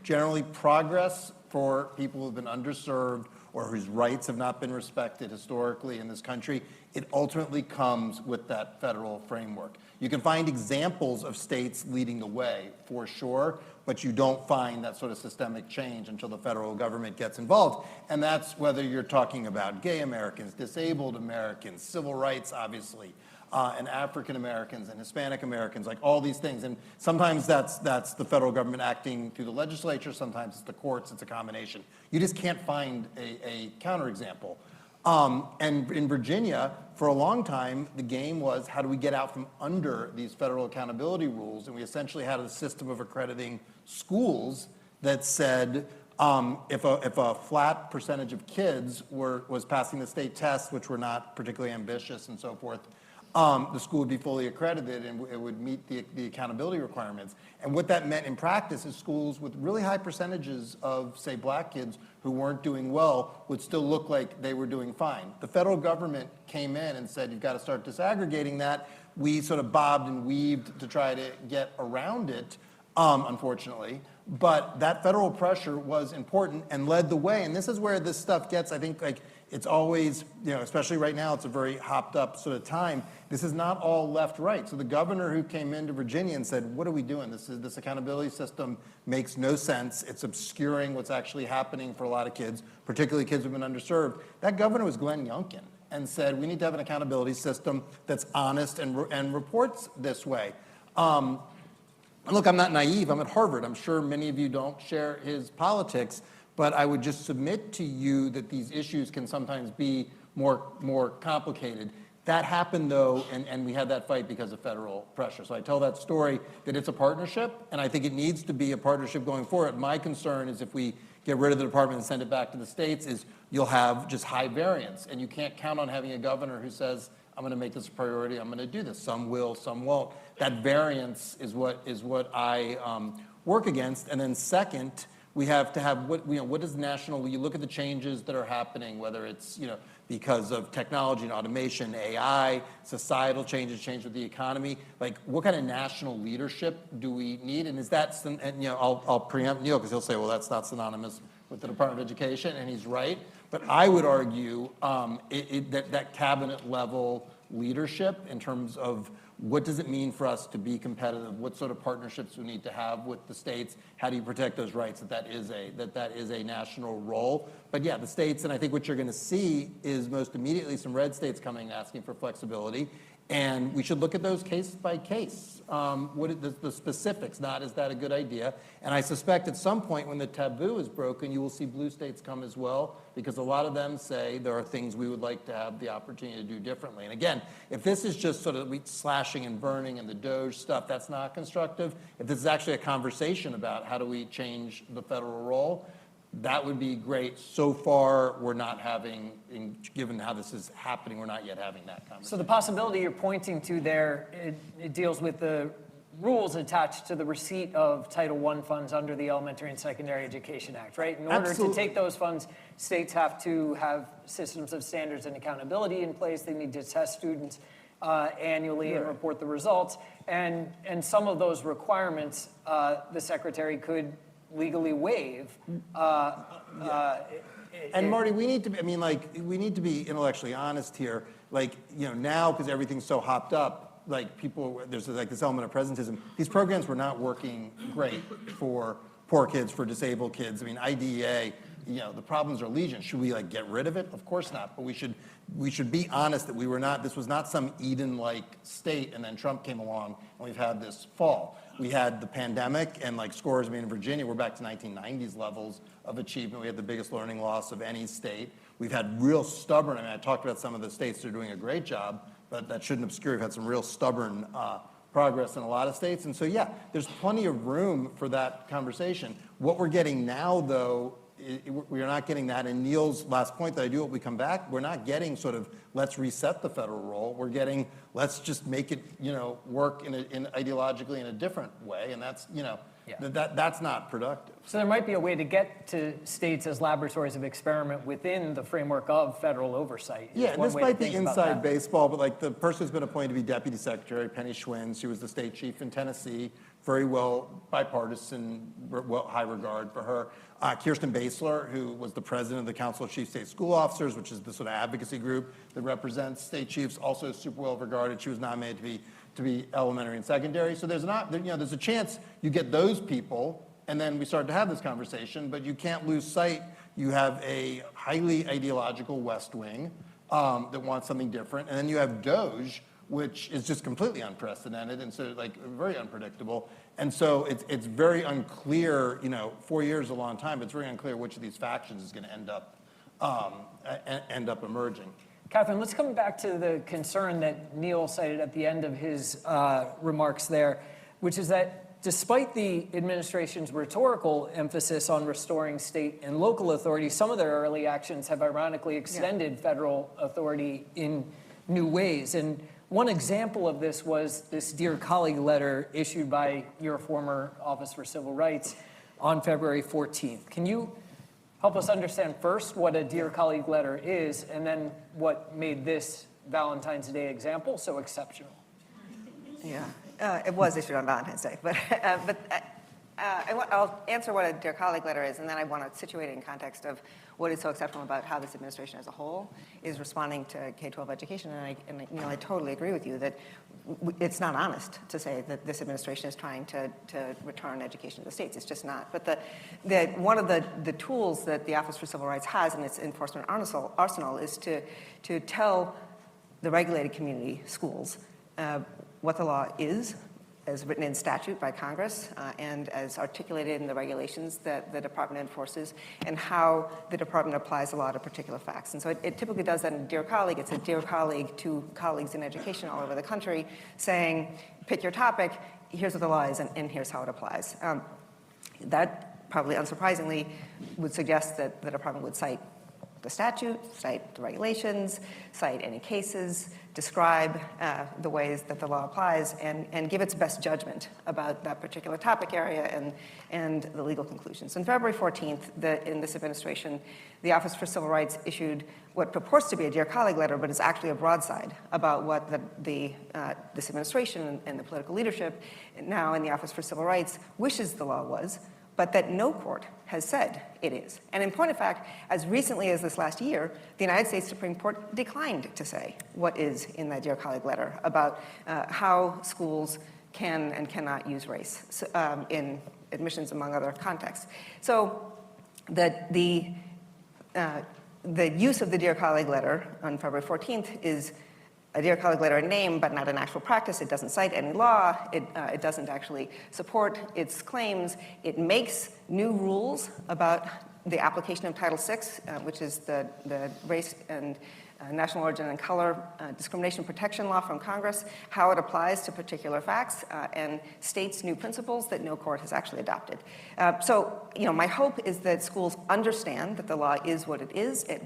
Generally progress for people who've been underserved or whose rights have not been respected historically in this country, it ultimately comes with that federal framework. You can find examples of states leading the way, for sure, but you don't find that sort of systemic change until the federal government gets involved. And that's whether you're talking about gay Americans, disabled Americans, civil rights, obviously, and African Americans and Hispanic Americans, like all these things. And sometimes that's the federal government acting through the legislature, sometimes it's the courts, it's a combination. You just can't find a counterexample. And in Virginia, for a long time, the game was, how do we get out from under these federal accountability rules? And we essentially had a system of accrediting schools that said, if a flat percentage of kids was passing the state tests, which were not particularly ambitious and so forth, the school would be fully accredited and it would meet the accountability requirements. And what that meant in practice is schools with really high percentages of, say, black kids who weren't doing well would still look like they were doing fine. The federal government came in and said, you've got to start disaggregating that. We sort of bobbed and weaved to try to get around it, unfortunately. But that federal pressure was important and led the way. And this is where this stuff gets, I think, like, it's always, especially right now, it's a very hopped up sort of time. This is not all left-right. So the governor who came into Virginia and said, what are we doing? This accountability system makes no sense. It's obscuring what's actually happening for a lot of kids, particularly kids who've been underserved. That governor was Glenn Youngkin and said, we need to have an accountability system that's honest and reports this way. And look, I'm not naive. I'm at Harvard. I'm sure many of you don't share his politics. But I would just submit to you that these issues can sometimes be more complicated. That happened, though, and we had that fight because of federal pressure. So I tell that story that it's a partnership, and I think it needs to be a partnership going forward. My concern is if we get rid of the department and send it back to the states, is you'll have just high variance, and you can't count on having a governor who says, I'm going to make this a priority, I'm going to do this. Some will, some won't. That variance is what I work against. And then second, we have to have what is national. When you look at the changes that are happening, whether it's because of technology and automation, AI, societal changes, change with the economy. Like, what kind of national leadership do we need? And is that? And I'll preempt Neil because he'll say, well, that's not synonymous with the Department of Education, and he's right. But I would argue that cabinet level leadership in terms of what does it mean for us to be competitive? What sort of partnerships we need to have with the states? How do you protect those rights? That is a national role. But yeah, the states, and I think what you're going to see is most immediately some red states coming and asking for flexibility. And we should look at those case by case. The specifics, not is that a good idea? And I suspect at some point when the taboo is broken, you will see blue states come as well, because a lot of them say there are things we would like to have the opportunity to do differently. And again, if this is just sort of slashing and burning and the Doge stuff, that's not constructive. If this is actually a conversation about how do we change the federal role, that would be great. So far, we're not having, given how this is happening, we're not yet having that conversation. So the possibility you're pointing to there, it deals with the rules attached to the receipt of Title I funds under the Elementary and Secondary Education Act, right? In order to take those funds, states have to have systems of standards and accountability in place. They need to test students annually and report the results. And some of those requirements, the secretary could legally waive. And Marty, we need to be, we need to be intellectually honest here. Now, because everything's so hopped up, there's this element of presentism. These programs were not working great for poor kids, for disabled kids. IDEA, the problems are legion. Should we get rid of it? Of course not. But we should be honest that this was not some Eden-like state, and then Trump came along and we've had this fall. We had the pandemic and scores. In Virginia, we're back to 1990s levels of achievement. We had the biggest learning loss of any state. We've had real stubborn, I talked about some of the states that are doing a great job, but that shouldn't obscure. We've had some real stubborn progress in a lot of states. And so, yeah, there's plenty of room for that conversation. What we're getting now, though, we are not getting that. And Neil's last point that I do hope we come back, we're not getting sort of let's reset the federal role. We're getting let's just make it work in ideologically in a different way, and that's that's not productive. So there might be a way to get to states as laboratories of experiment within the framework of federal oversight. Yeah, this might be inside baseball, but the person who's been appointed to be deputy secretary, Penny Schwinn, she was the state chief in Tennessee, very well bipartisan, high regard for her. Kirsten Basler, who was the president of the Council of Chief State School Officers, which is the sort of advocacy group that represents state chiefs, also super well regarded. She was nominated to be elementary and secondary. So there's a chance you get those people, and then we start to have this conversation. But you can't lose sight. You have a highly ideological West Wing that wants something different, and then you have DOGE, which is just completely unprecedented and so very unpredictable. And so it's very unclear, 4 years is a long time, but it's very unclear which of these factions is going to end up emerging. Catherine, let's come back to the concern that Neil cited at the end of his remarks there, which is that despite the administration's rhetorical emphasis on restoring state and local authority, some of their early actions have ironically extended federal authority in new ways. And one example of this was this Dear Colleague letter issued by your former Office for Civil Rights on February 14th. Can you help us understand first what a Dear Colleague letter is, and then what made this Valentine's Day example so exceptional? Yeah, it was issued on Valentine's Day, but I'll answer what a Dear Colleague letter is, and then I want to situate it in context of what is so exceptional about how this administration as a whole is responding to K-12 education. And I totally agree with you that it's not honest to say that this administration is trying to return education to the states. It's just not. But one of the tools that the Office for Civil Rights has in its enforcement arsenal is to tell the regulated community, schools, what the law is, as written in statute by Congress and as articulated in the regulations that the department enforces, and how the department applies the law to particular facts. And so it typically does that in a Dear Colleague. It's a Dear Colleague to colleagues in education all over the country saying, pick your topic, here's what the law is, and here's how it applies. That, probably unsurprisingly, would suggest that the department would cite the statute, cite the regulations, cite any cases, describe the ways that the law applies, and give its best judgment about that particular topic area and the legal conclusions. On February 14th, in this administration, the Office for Civil Rights issued what purports to be a Dear Colleague letter, but is actually a broadside about what this administration and the political leadership now in the Office for Civil Rights wishes the law was, but that no court has said it is. And in point of fact, as recently as this last year, the United States Supreme Court declined to say what is in that Dear Colleague letter about how schools can and cannot use race in admissions, among other contexts. So that the use of the Dear Colleague letter on February 14th is a Dear Colleague letter in name, but not in actual practice. It doesn't cite any law. It doesn't actually support its claims. It makes new rules about the application of Title VI, which is the race and national origin and color discrimination protection law from Congress, how it applies to particular facts, and states new principles that no court has actually adopted. So, my hope is that schools understand that the law is what it is. It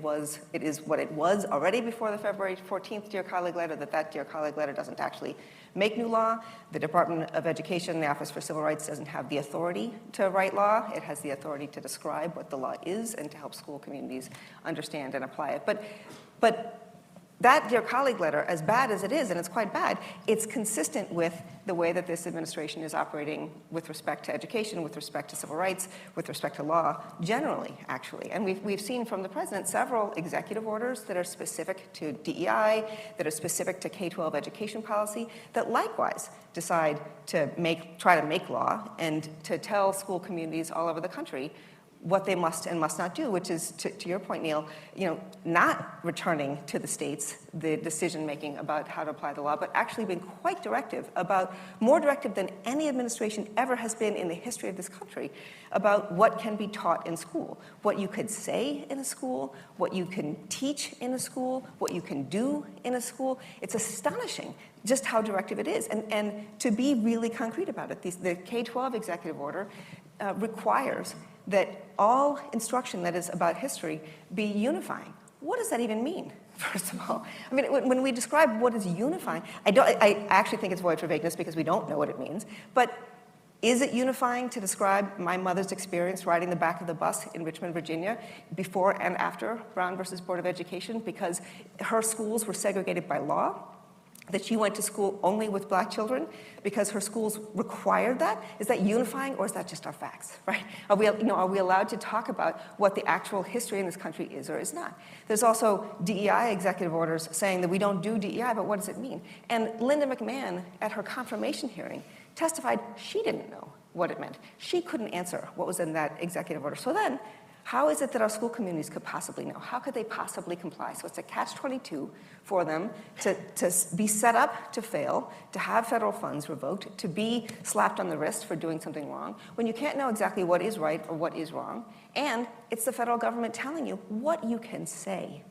is what it was already before the February 14th Dear Colleague letter, that Dear Colleague letter doesn't actually make new law. The Department of Education, the Office for Civil Rights, doesn't have the authority to write law. It has the authority to describe what the law is and to help school communities understand and apply it. But that Dear Colleague letter, as bad as it is, and it's quite bad, it's consistent with the way that this administration is operating with respect to education, with respect to civil rights, with respect to law, generally, actually. And we've seen from the president several executive orders that are specific to DEI, that are specific to K-12 education policy, that likewise decide to try to make law and to tell school communities all over the country what they must and must not do, which is, to your point, Neil, not returning to the states the decision-making about how to apply the law, but actually being quite directive, more directive than any administration ever has been in the history of this country, about what can be taught in school, what you could say in a school, what you can teach in a school, what you can do in a school. It's astonishing just how directive it is, and to be really concrete about it. The K-12 executive order requires that all instruction that is about history be unifying. What does that even mean, first of all? I mean, when we describe what is unifying, I actually think it's void for vagueness because we don't know what it means. But is it unifying to describe my mother's experience riding the back of the bus in Richmond, Virginia, before and after Brown versus Board of Education, because her schools were segregated by law? That she went to school only with black children because her schools required that? Is that unifying, or is that just our facts, right? Are we allowed to talk about what the actual history in this country is or is not? There's also DEI executive orders saying that we don't do DEI, but what does it mean? And Linda McMahon, at her confirmation hearing, testified she didn't know what it meant. She couldn't answer what was in that executive order. So then, how is it that our school communities could possibly know? How could they possibly comply? So it's a catch-22 for them to be set up to fail, to have federal funds revoked, to be slapped on the wrist for doing something wrong, when you can't know exactly what is right or what is wrong, and it's the federal government telling you what you can say,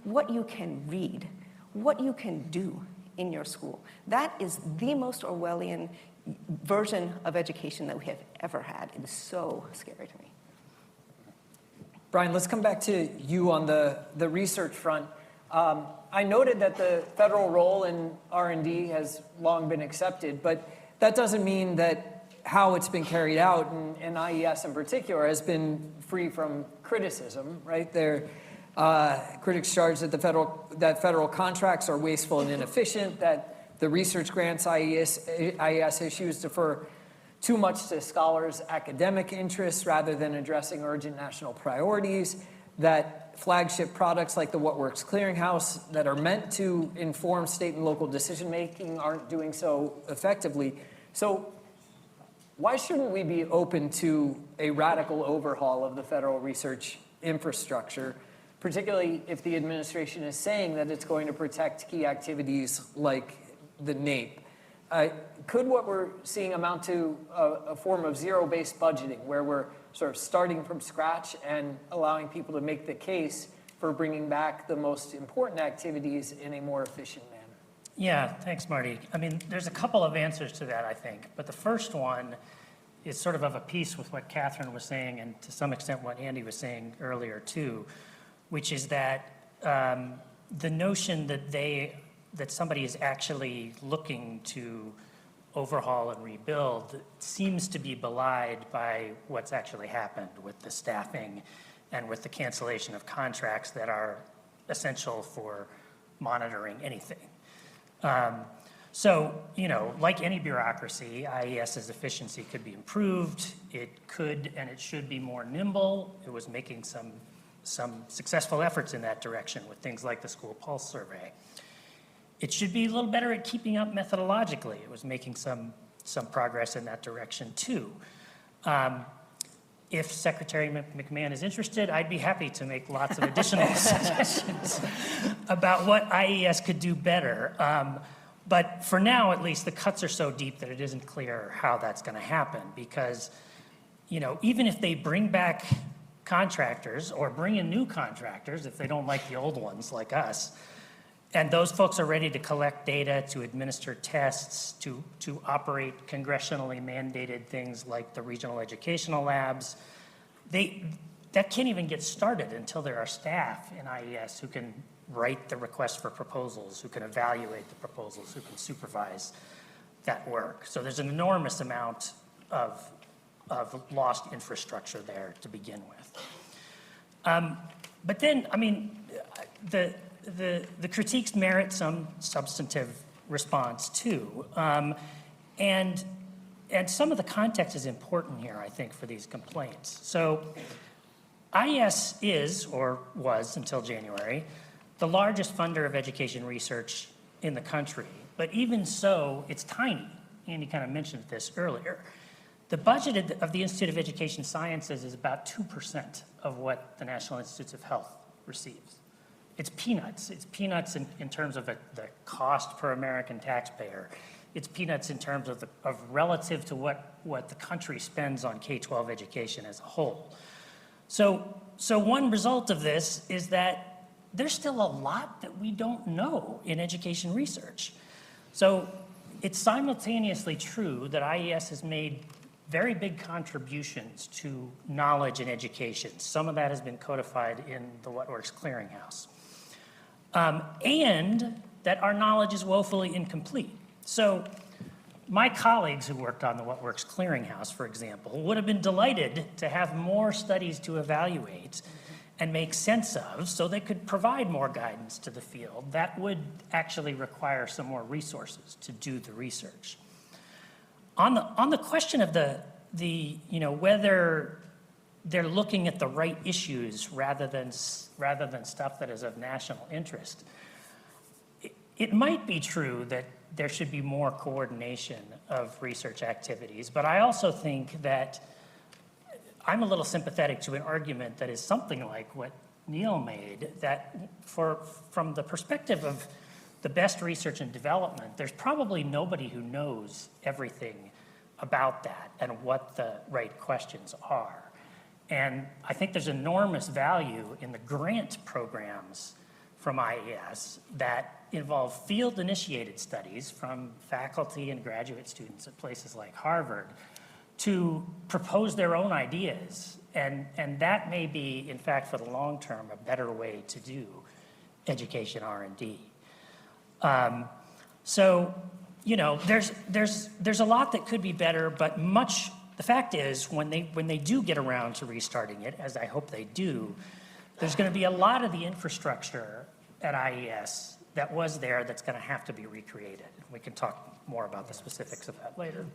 what you can read, what you can do in your school. That is the most Orwellian version of education that we have ever had. It is so scary to me. Brian, let's come back to you on the research front. I noted that the federal role in R&D has long been accepted, but that doesn't mean that how it's been carried out, and IES in particular, has been free from criticism, right? Critics charge that federal contracts are wasteful and inefficient, that the research grants IES issues defer too much to scholars' academic interests rather than addressing urgent national priorities, that flagship products like the What Works Clearinghouse that are meant to inform state and local decision-making aren't doing so effectively. So why shouldn't we be open to a radical overhaul of the federal research infrastructure, particularly if the administration is saying that it's going to protect key activities like the NAEP? Could what we're seeing amount to a form of zero-based budgeting, where we're sort of starting from scratch and allowing people to make the case for bringing back the most important activities in a more efficient manner? Yeah, thanks, Marty. I mean, there's a couple of answers to that, I think. But the first one is sort of a piece with what Catherine was saying, and to some extent what Andy was saying earlier, too, which is that the notion that somebody is actually looking to overhaul and rebuild seems to be belied by what's actually happened with the staffing and with the cancellation of contracts that are essential for monitoring anything. So, like any bureaucracy, IES's efficiency could be improved. It could and it should be more nimble. It was making some successful efforts in that direction with things like the School Pulse Survey. It should be a little better at keeping up methodologically. It was making some progress in that direction too. if Secretary McMahon is interested, I'd be happy to make lots of additional suggestions about what IES could do better. But for now, at least, the cuts are so deep that it isn't clear how that's going to happen, because, you know, even if they bring back contractors or bring in new contractors, if they don't like the old ones like us, and those folks are ready to collect data, to administer tests, to operate congressionally mandated things like the regional educational labs, that can't even get started until there are staff in IES who can write the request for proposals, who can evaluate the proposals, who can supervise that work. So there's an enormous amount of lost infrastructure there to begin with. But then, I mean, the critiques merit some substantive response too. And some of the context is important here, I think, for these complaints. So IES is, or was until January, the largest funder of education research in the country. But even so, it's tiny. Andy kind of mentioned this earlier. The budget of the Institute of Education Sciences is about 2% of what the National Institutes of Health receives. It's peanuts. It's peanuts in terms of the cost per American taxpayer. It's peanuts in terms of relative to what the country spends on K-12 education as a whole. So one result of this is that there's still a lot that we don't know in education research. So it's simultaneously true that IES has made very big contributions to knowledge in education. Some of that has been codified in the What Works Clearinghouse. And that our knowledge is woefully incomplete. So my colleagues who worked on the What Works Clearinghouse, for example, would have been delighted to have more studies to evaluate and make sense of, so they could provide more guidance to the field. That would actually require some more resources to do the research. On the question of the you know, whether they're looking at the right issues rather than stuff that is of national interest, it might be true that there should be more coordination of research activities, but I also think that I'm a little sympathetic to an argument that is something like what Neil made, that from the perspective of the best research and development, there's probably nobody who knows everything about that and what the right questions are. And I think there's enormous value in the grant programs from IES that involve field-initiated studies from faculty and graduate students at places like Harvard to propose their own ideas. And that may be, in fact, for the long term, a better way to do education R&D. So, you know, there's a lot that could be better, but the fact is, when they do get around to restarting it, as I hope they do, there's going to be a lot of the infrastructure at IES that was there that's going to have to be recreated. We can talk more about the specifics of that later.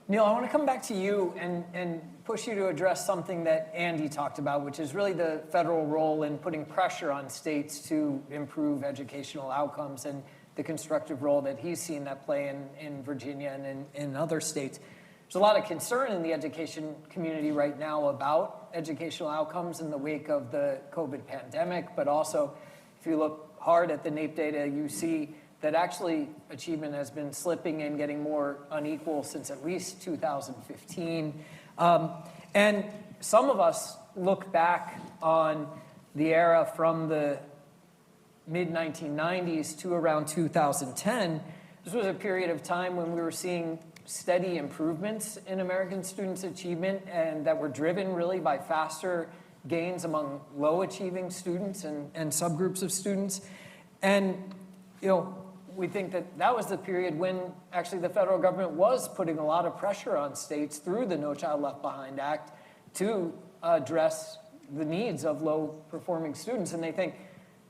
Neil, I want to come back to you and push you to address something that Andy talked about, which is really the federal role in putting pressure on states to improve educational outcomes and the constructive role that he's seen that play in Virginia and in other states. There's a lot of concern in the education community right now about educational outcomes in the wake of the COVID pandemic, but also if you look hard at the NAEP data, you see that actually achievement has been slipping and getting more unequal since at least 2015. And some of us look back on the era from the mid-1990s to around 2010. This was a period of time when we were seeing steady improvements in American students' achievement, and that were driven really by faster gains among low-achieving students and subgroups of students. And, you know, we think that that was the period when actually the federal government was putting a lot of pressure on states through the No Child Left Behind Act to address the needs of low-performing students. And they think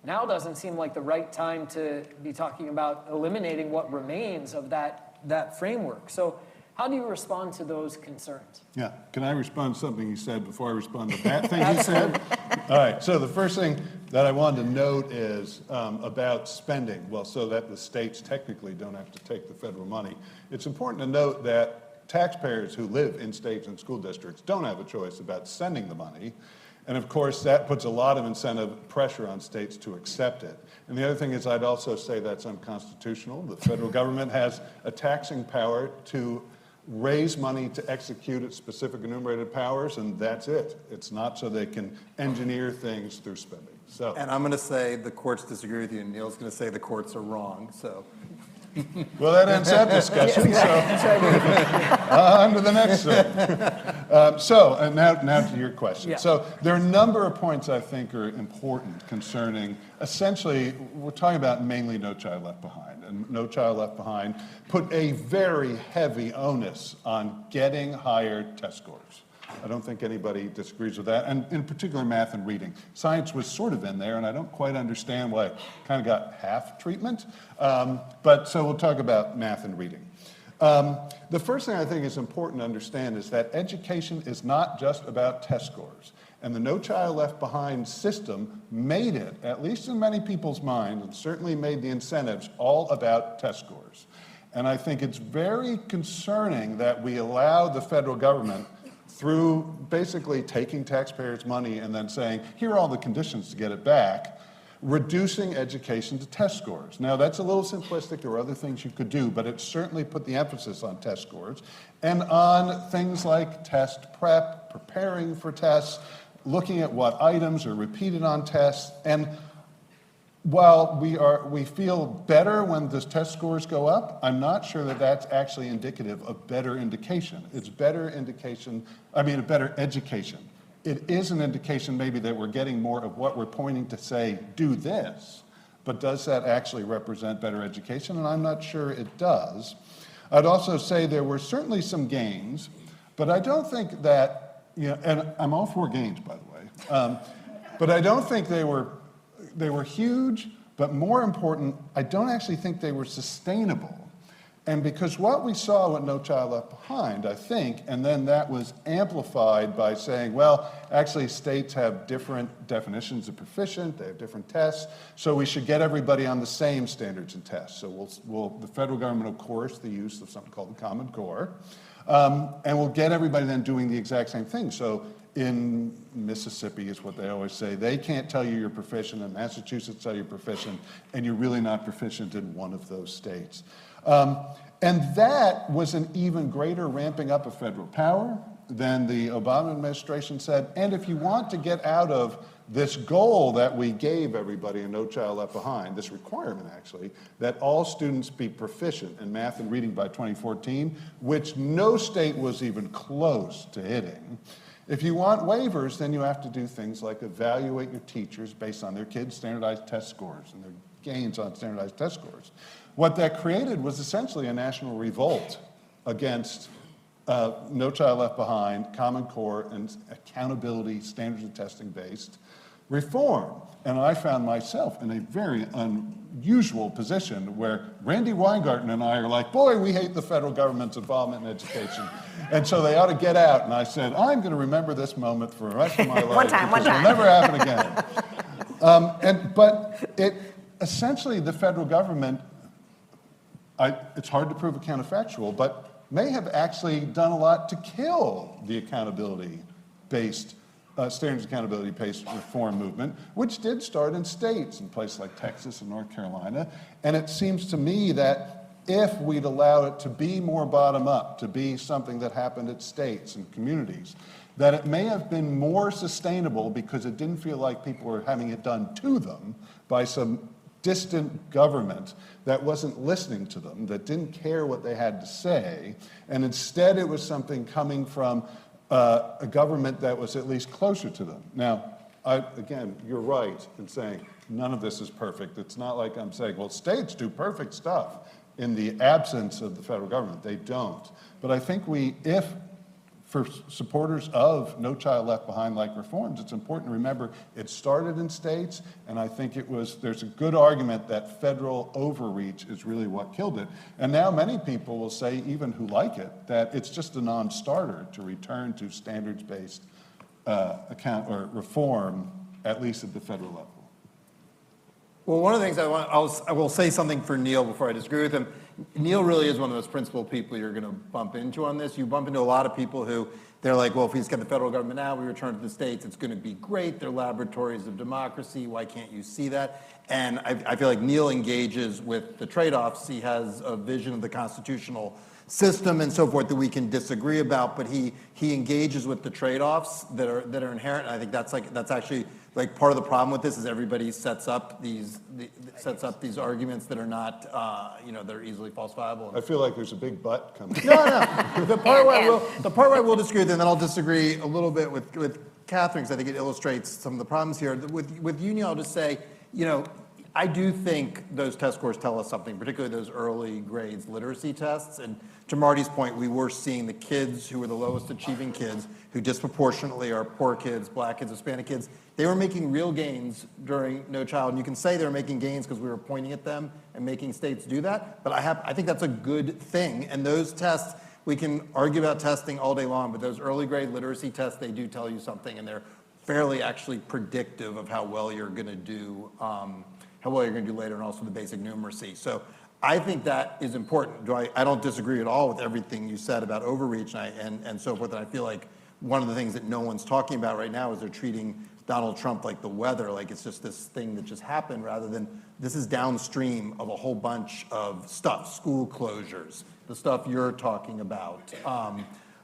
now doesn't seem like the right time to be talking about eliminating what remains of that framework. So how do you respond to those concerns? Yeah, can I respond to something he said before I respond to that thing he said? All right, so the first thing that I wanted to note is about spending. Well, so that the states technically don't have to take the federal money. It's important to note that taxpayers who live in states and school districts don't have a choice about sending the money. And of course, that puts a lot of incentive pressure on states to accept it. And the other thing is, I'd also say that's unconstitutional. The federal government has a taxing power to raise money to execute its specific enumerated powers, and that's it. It's not so they can engineer things through spending. So, And I'm going to say the courts disagree with you, and Neil's going to say the courts are wrong, so. well, that ends that discussion, so on to the next thing. And now to your question. Yeah. So there are a number of points I think are important concerning, essentially, we're talking about mainly No Child Left Behind. And No Child Left Behind put a very heavy onus on getting higher test scores. I don't think anybody disagrees with that, and in particular math and reading. Science was sort of in there, and I don't quite understand why it kind of got half treatment. But so we'll talk about math and reading. The first thing I think is important to understand is that education is not just about test scores. And the No Child Left Behind system made it, at least in many people's minds, and certainly made the incentives all about test scores. And I think it's very concerning that we allow the federal government, through basically taking taxpayers' money and then saying, here are all the conditions to get it back, reducing education to test scores. Now, that's a little simplistic. There are other things you could do, but it certainly put the emphasis on test scores and on things like test prep, preparing for tests, looking at what items are repeated on tests. And while we feel better when the test scores go up, I'm not sure that that's actually indicative of better indication. It's better indication, a better education. It is an indication maybe that we're getting more of what we're pointing to say, do this, but does that actually represent better education? And I'm not sure it does. I'd also say there were certainly some gains, but I don't think that, and I'm all for gains, by the way, but I don't think they were huge, but more important, I don't actually think they were sustainable. And because what we saw with No Child Left Behind, I think, and then that was amplified by saying, well, actually states have different definitions of proficient, they have different tests, so we should get everybody on the same standards and tests. So the federal government, of course, the use of something called the Common Core, and we'll get everybody then doing the exact same thing. So in Mississippi is what they always say, they can't tell you you're proficient, and Massachusetts tell you you're proficient, and you're really not proficient in one of those states. And that was an even greater ramping up of federal power than the Obama administration said. And if you want to get out of this goal that we gave everybody in No Child Left Behind, this requirement actually, that all students be proficient in math and reading by 2014, which no state was even close to hitting. If you want waivers, then you have to do things like evaluate your teachers based on their kids' standardized test scores and their gains on standardized test scores. What that created was essentially a national revolt against No Child Left Behind, Common Core, and accountability, standards of testing based reform. And I found myself in a very unusual position where Randy Weingarten and I are like, boy, we hate the federal government's involvement in education. And so they ought to get out. And I said, I'm going to remember this moment for the rest of my life. One time. It'll never happen again. But it essentially, the federal government, it's hard to prove a counterfactual, but may have actually done a lot to kill the accountability-based, standards accountability-based reform movement, which did start in states, in places like Texas and North Carolina. And it seems to me that if we'd allow it to be more bottom-up, to be something that happened at states and communities, that it may have been more sustainable because it didn't feel like people were having it done to them by some distant government that wasn't listening to them, that didn't care what they had to say, and instead it was something coming from a government that was at least closer to them. Now, again, you're right in saying none of this is perfect. It's not like I'm saying, well, states do perfect stuff in the absence of the federal government. They don't. But I think for supporters of No Child Left Behind like reforms, it's important to remember it started in states, and I think there's a good argument that federal overreach is really what killed it. And now many people will say, even who like it, that it's just a non-starter to return to standards-based reform, at least at the federal level. Well, one of the things I will say something for Neil before I disagree with him. Neil really is one of those principal people you're going to bump into on this. You bump into a lot of people who, they're like, well, if he's got the federal government now, we return to the states, it's going to be great. They're laboratories of democracy. Why can't you see that? And I feel like Neil engages with the trade-offs. He has a vision of the constitutional system and so forth that we can disagree about, but he engages with the trade-offs that are inherent. And I think that's actually like part of the problem with this is everybody sets up these arguments that are not that are easily falsifiable. I feel like there's a big butt coming. No. The part where I will disagree with, and then I'll disagree a little bit with Catherine, because I think it illustrates some of the problems here. With Union, I'll just say, I do think those test scores tell us something, particularly those early grades literacy tests. And to Marty's point, we were seeing the kids who were the lowest achieving kids, who disproportionately are poor kids, black kids, Hispanic kids. They were making real gains during No Child. And you can say they were making gains because we were pointing at them and making states do that. But I think that's a good thing. And those tests, we can argue about testing all day long, but those early grade literacy tests, they do tell you something, and they're fairly actually predictive of how well you're going to do later, and also the basic numeracy. So I think that is important. I don't disagree at all with everything you said about overreach and so forth. And I feel like one of the things that no one's talking about right now is they're treating Donald Trump like the weather, like it's just this thing that just happened, rather than this is downstream of a whole bunch of stuff, school closures, the stuff you're talking about,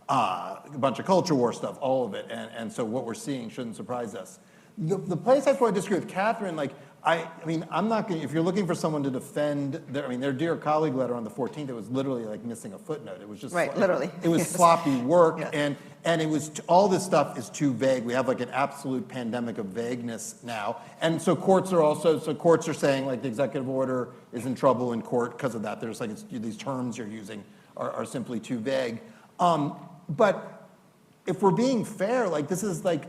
a bunch of culture war stuff, all of it. And so what we're seeing shouldn't surprise us. The place I want to disagree with Catherine, I mean, I'm not going to, if you're looking for someone to defend their dear colleague letter on the 14th, it was literally like missing a footnote. It was just, right, literally. It was sloppy work. Yes. And it was, all this stuff is too vague. We have like an absolute pandemic of vagueness now. And so courts are saying like the executive order is in trouble in court because of that. There's like, these terms you're using are simply too vague. But if we're being fair, like this is like,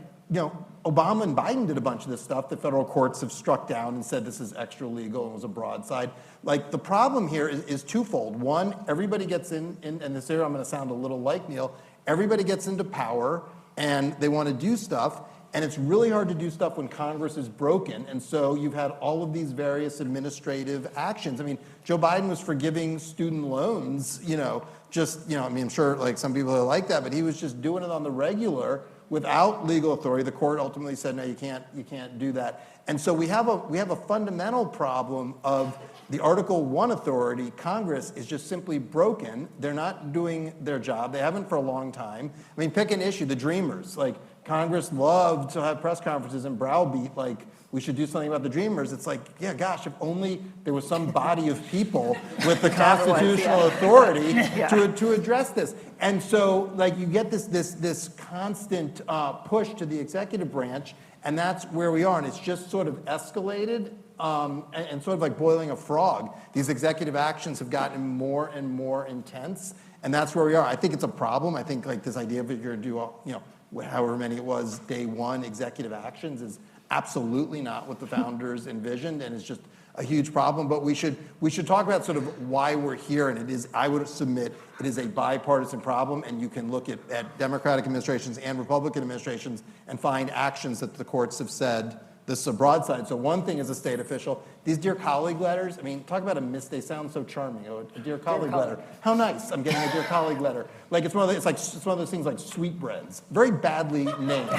Obama and Biden did a bunch of this stuff that federal courts have struck down and said this is extra legal and was a broadside. Like the problem here is twofold. One, everybody gets in this area, I'm going to sound a little like Neil, everybody gets into power and they want to do stuff, and it's really hard to do stuff when Congress is broken. And so you've had all of these various administrative actions. I mean, Joe Biden was forgiving student loans, I'm sure like some people are like that, but he was just doing it on the regular without legal authority. The court ultimately said, no, you can't do that. And so we have a fundamental problem of the Article 1 authority. Congress is just simply broken. They're not doing their job. They haven't for a long time. I mean, pick an issue, the Dreamers. Like, Congress loved to have press conferences and browbeat, like, we should do something about the Dreamers. It's like, yeah, gosh, if only there was some body of people with the constitutional authority to address this. And so, like, you get this constant push to the executive branch, and that's where we are. And it's just sort of escalated and sort of like boiling a frog. These executive actions have gotten more and more intense, and that's where we are. I think it's a problem. I think like this idea of you're going to do, however many it was, day one executive actions is absolutely not what the founders envisioned, and it's just a huge problem. But we should talk about sort of why we're here, and it is, I would submit, it is a bipartisan problem, and you can look at Democratic administrations and Republican administrations and find actions that the courts have said this is a broadside. So one thing as a state official, these dear colleague letters, I mean, talk about they sound so charming. A dear colleague letter. How nice, I'm getting a dear colleague letter. Like it's one of those things like sweetbreads. Very badly named.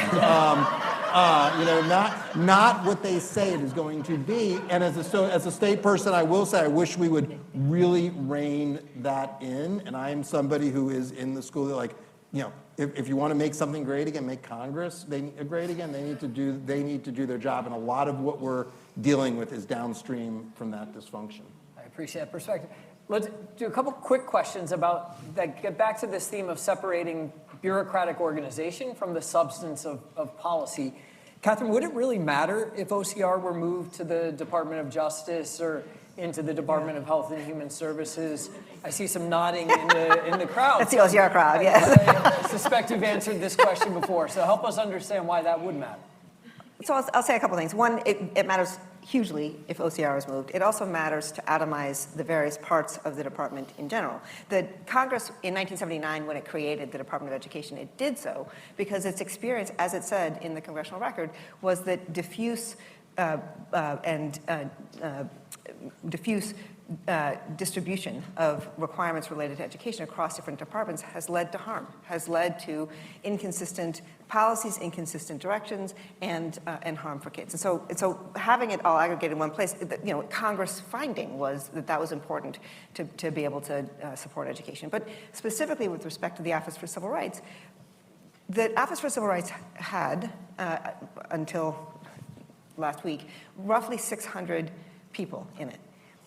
Not what they say it is going to be. And as a state person, I will say I wish we would really rein that in. And I am somebody who is in the school that if you want to make something great again, make Congress great again, they need to do their job. And a lot of what we're dealing with is downstream from that dysfunction. I appreciate that perspective. Let's do a couple quick questions about that. Get back to this theme of separating bureaucratic organization from the substance of policy. Catherine, would it really matter if OCR were moved to the Department of Justice or into the Department of Health and Human Services? I see some nodding in the crowd. That's the OCR crowd, yes. I suspect you've answered this question before, so help us understand why that would matter. So I'll say a couple things. One, it matters hugely if OCR is moved. It also matters to atomize the various parts of the department in general. The Congress in 1979, when it created the Department of Education, it did so because its experience, as it said in the congressional record, was that diffuse diffuse distribution of requirements related to education across different departments has led to harm, has led to inconsistent policies, inconsistent directions, and harm for kids. And so having it all aggregated in one place, Congress finding was that was important to be able to support education. But specifically with respect to the Office for Civil Rights, the Office for Civil Rights had, until last week, roughly 600 people in it.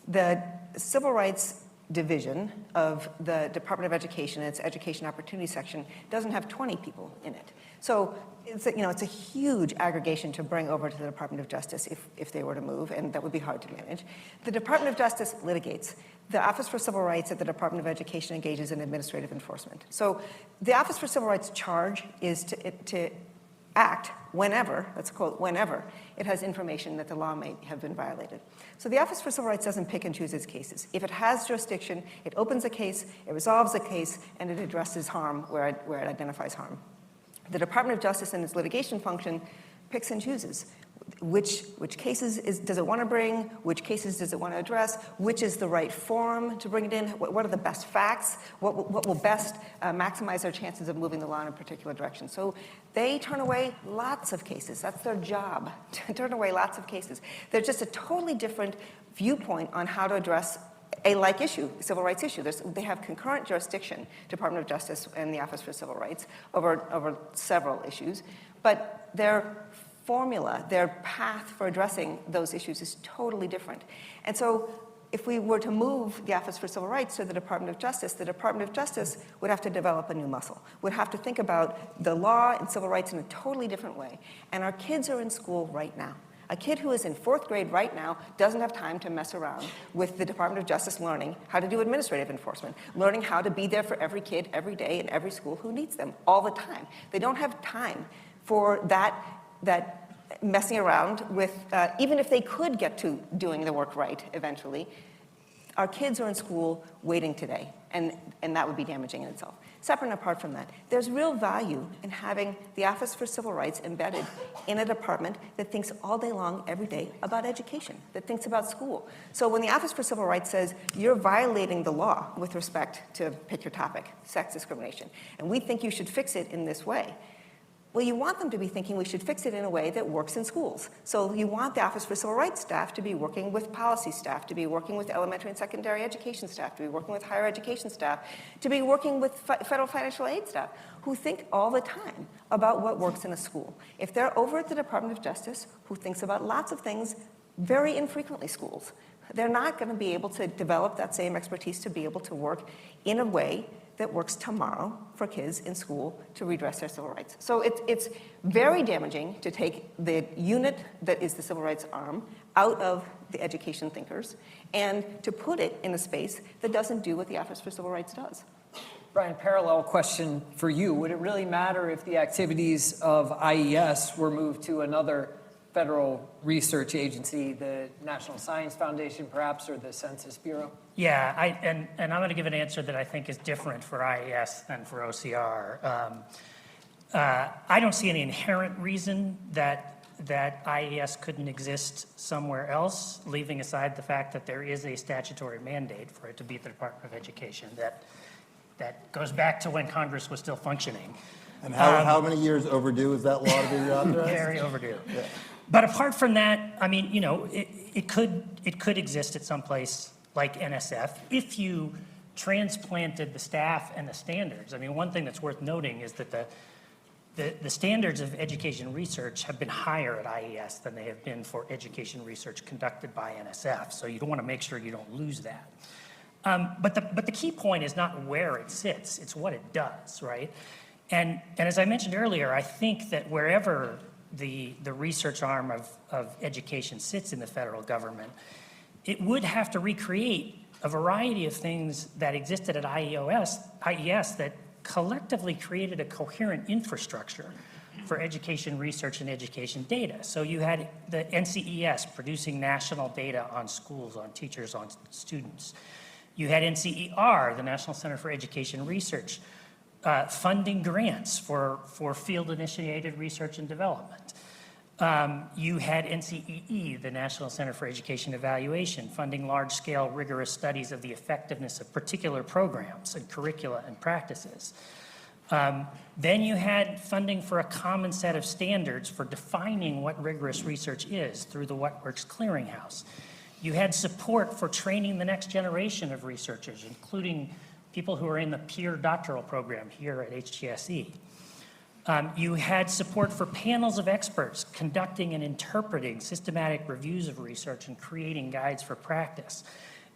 The Civil Rights Division of the Department of Education, its Education Opportunity section, doesn't have 20 people in it. So it's a huge aggregation to bring over to the Department of Justice if they were to move, and that would be hard to manage. The Department of Justice litigates. The Office for Civil Rights at the Department of Education engages in administrative enforcement. So the Office for Civil Rights' charge is to act whenever, let's quote, whenever it has information that the law may have been violated. So the Office for Civil Rights doesn't pick and choose its cases. If it has jurisdiction, it opens a case, it resolves a case, and it addresses harm where it identifies harm. The Department of Justice and its litigation function picks and chooses. Which cases does it want to bring? Which cases does it want to address? Which is the right forum to bring it in? What are the best facts? What will best maximize our chances of moving the law in a particular direction? So they turn away lots of cases. That's their job, to turn away lots of cases. They're just a totally different viewpoint on how to address a like issue, civil rights issue. They have concurrent jurisdiction, Department of Justice and the Office for Civil Rights, over several issues. But their formula, their path for addressing those issues is totally different. And so if we were to move the Office for Civil Rights to the Department of Justice would have to develop a new muscle, would have to think about the law and civil rights in a totally different way. And our kids are in school right now. A kid who is in 4th grade right now doesn't have time to mess around with the Department of Justice learning how to do administrative enforcement, learning how to be there for every kid, every day, in every school who needs them all the time. They don't have time for that messing around with, even if they could get to doing the work right eventually. Our kids are in school waiting today, and that would be damaging in itself. Separate and apart from that, there's real value in having the Office for Civil Rights embedded in a department that thinks all day long, every day, about education, that thinks about school. So when the Office for Civil Rights says, you're violating the law with respect to, pick your topic, sex discrimination, and we think you should fix it in this way, well, you want them to be thinking we should fix it in a way that works in schools. So you want the Office for Civil Rights staff to be working with policy staff, to be working with elementary and secondary education staff, to be working with higher education staff, to be working with federal financial aid staff, who think all the time about what works in a school. If they're over at the Department of Justice, who thinks about lots of things, very infrequently schools, they're not going to be able to develop that same expertise to be able to work in a way that works tomorrow for kids in school to redress their civil rights. So it's very damaging to take the unit that is the civil rights arm out of the education thinkers and to put it in a space that doesn't do what the Office for Civil Rights does. Brian, parallel question for you. Would it really matter if the activities of IES were moved to another federal research agency, the National Science Foundation perhaps, or the Census Bureau? Yeah, and I'm going to give an answer that I think is different for IES than for OCR. I don't see any inherent reason that IES couldn't exist somewhere else, leaving aside the fact that there is a statutory mandate for it to be at the Department of Education that goes back to when Congress was still functioning. And how many years overdue is that law to be reauthorized? Very overdue. Yeah. But apart from that, I mean, it could exist at some place like NSF if you transplanted the staff and the standards. I mean, one thing that's worth noting is that the standards of education research have been higher at IES than they have been for education research conducted by NSF. So you don't want to make sure you don't lose that. But the key point is not where it sits, it's what it does, right? And as I mentioned earlier, I think that wherever the research arm of education sits in the federal government, it would have to recreate a variety of things that existed at IES that collectively created a coherent infrastructure for education research and education data. So you had the NCES producing national data on schools, on teachers, on students. You had NCER, the National Center for Education Research, funding grants for field-initiated research and development. You had NCEE, the National Center for Education Evaluation, funding large-scale rigorous studies of the effectiveness of particular programs and curricula and practices. Then you had funding for a common set of standards for defining what rigorous research is through the What Works Clearinghouse. You had support for training the next generation of researchers, including people who are in the peer doctoral program here at HTSE. You had support for panels of experts conducting and interpreting systematic reviews of research and creating guides for practice.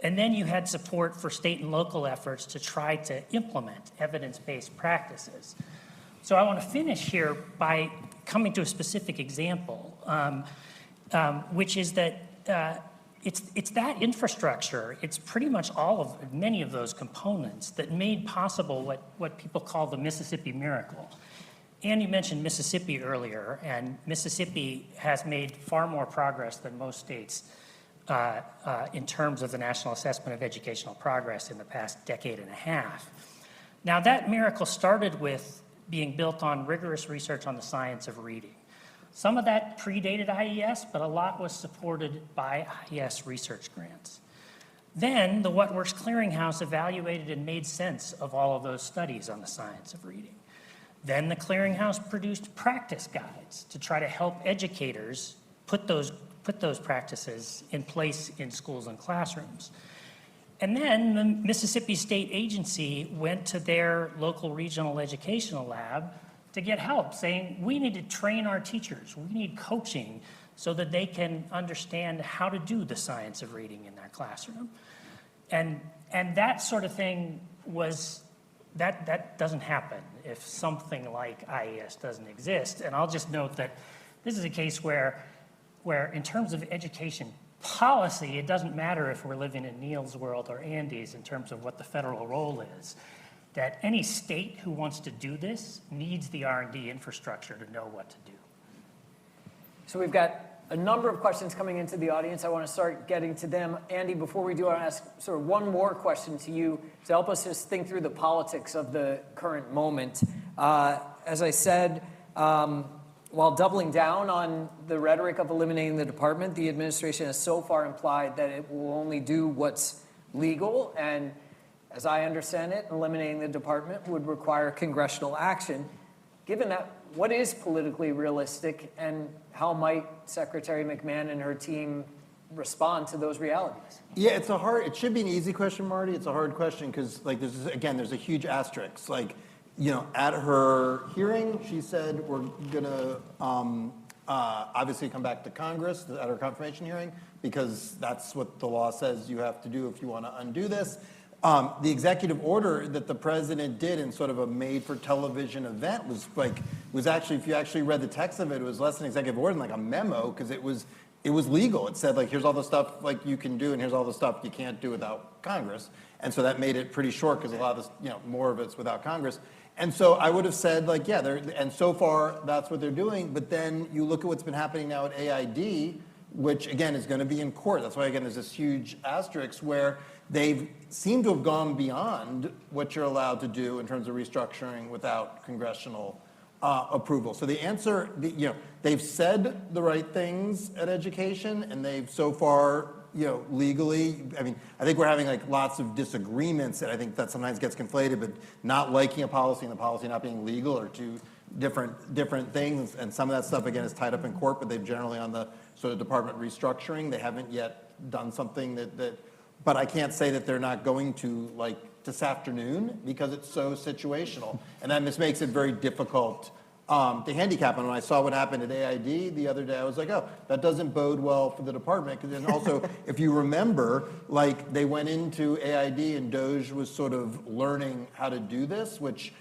And then you had support for state and local efforts to try to implement evidence-based practices. So I want to finish here by coming to a specific example, which is that it's that infrastructure, it's pretty much many of those components that made possible what people call the Mississippi miracle. Andy mentioned Mississippi earlier, and Mississippi has made far more progress than most states in terms of the National Assessment of Educational Progress in the past decade and a half. Now, that miracle started with being built on rigorous research on the science of reading. Some of that predated IES, but a lot was supported by IES research grants. Then the What Works Clearinghouse evaluated and made sense of all of those studies on the science of reading. Then the Clearinghouse produced practice guides to try to help educators put those practices in place in schools and classrooms. And then the Mississippi State Agency went to their local regional educational lab to get help, saying, we need to train our teachers. We need coaching so that they can understand how to do the science of reading in their classroom. And that sort of thing that doesn't happen if something like IES doesn't exist. And I'll just note that this is a case where in terms of education policy, it doesn't matter if we're living in Neil's world or Andy's in terms of what the federal role is, that any state who wants to do this needs the R&D infrastructure to know what to do. So we've got a number of questions coming into the audience. I want to start getting to them. Andy, before we do, I want to ask sort of one more question to you to help us just think through the politics of the current moment. As I said, while doubling down on the rhetoric of eliminating the department, the administration has so far implied that it will only do what's legal. And as I understand it, eliminating the department would require congressional action. Given that, what is politically realistic, and how might Secretary McMahon and her team respond to those realities? Yeah, it should be an easy question, Marty. It's a hard question because, like, there's a huge asterisk. Like, at her hearing, she said we're gonna obviously come back to Congress at her confirmation hearing because that's what the law says you have to do if you want to undo this. The executive order that the president did in sort of a made-for-television event was actually, if you actually read the text of it, it was less an executive order than like a memo because it was legal. It said, like, here's all the stuff like you can do and here's all the stuff you can't do without Congress. And so that made it pretty short because a lot of this, more of it's without Congress. And so I would have said, like, yeah, and so far that's what they're doing. But then you look at what's been happening now at AID, which again is going to be in court. That's why, again, there's this huge asterisk where they've seemed to have gone beyond what you're allowed to do in terms of restructuring without congressional approval. So the answer, they've said the right things at education, and they've so far, legally, I think we're having like lots of disagreements, and I think that sometimes gets conflated, but not liking a policy and the policy not being legal are two different things, and some of that stuff, again, is tied up in court, but they've generally on the sort of department restructuring, they haven't yet done something but I can't say that they're not going to, like, this afternoon because it's so situational. And that just makes it very difficult to handicap. And when I saw what happened at AID the other day, I was like, oh, that doesn't bode well for the department. Because then also, if you remember, like, they went into AID and DOJ was sort of learning how to do this, which,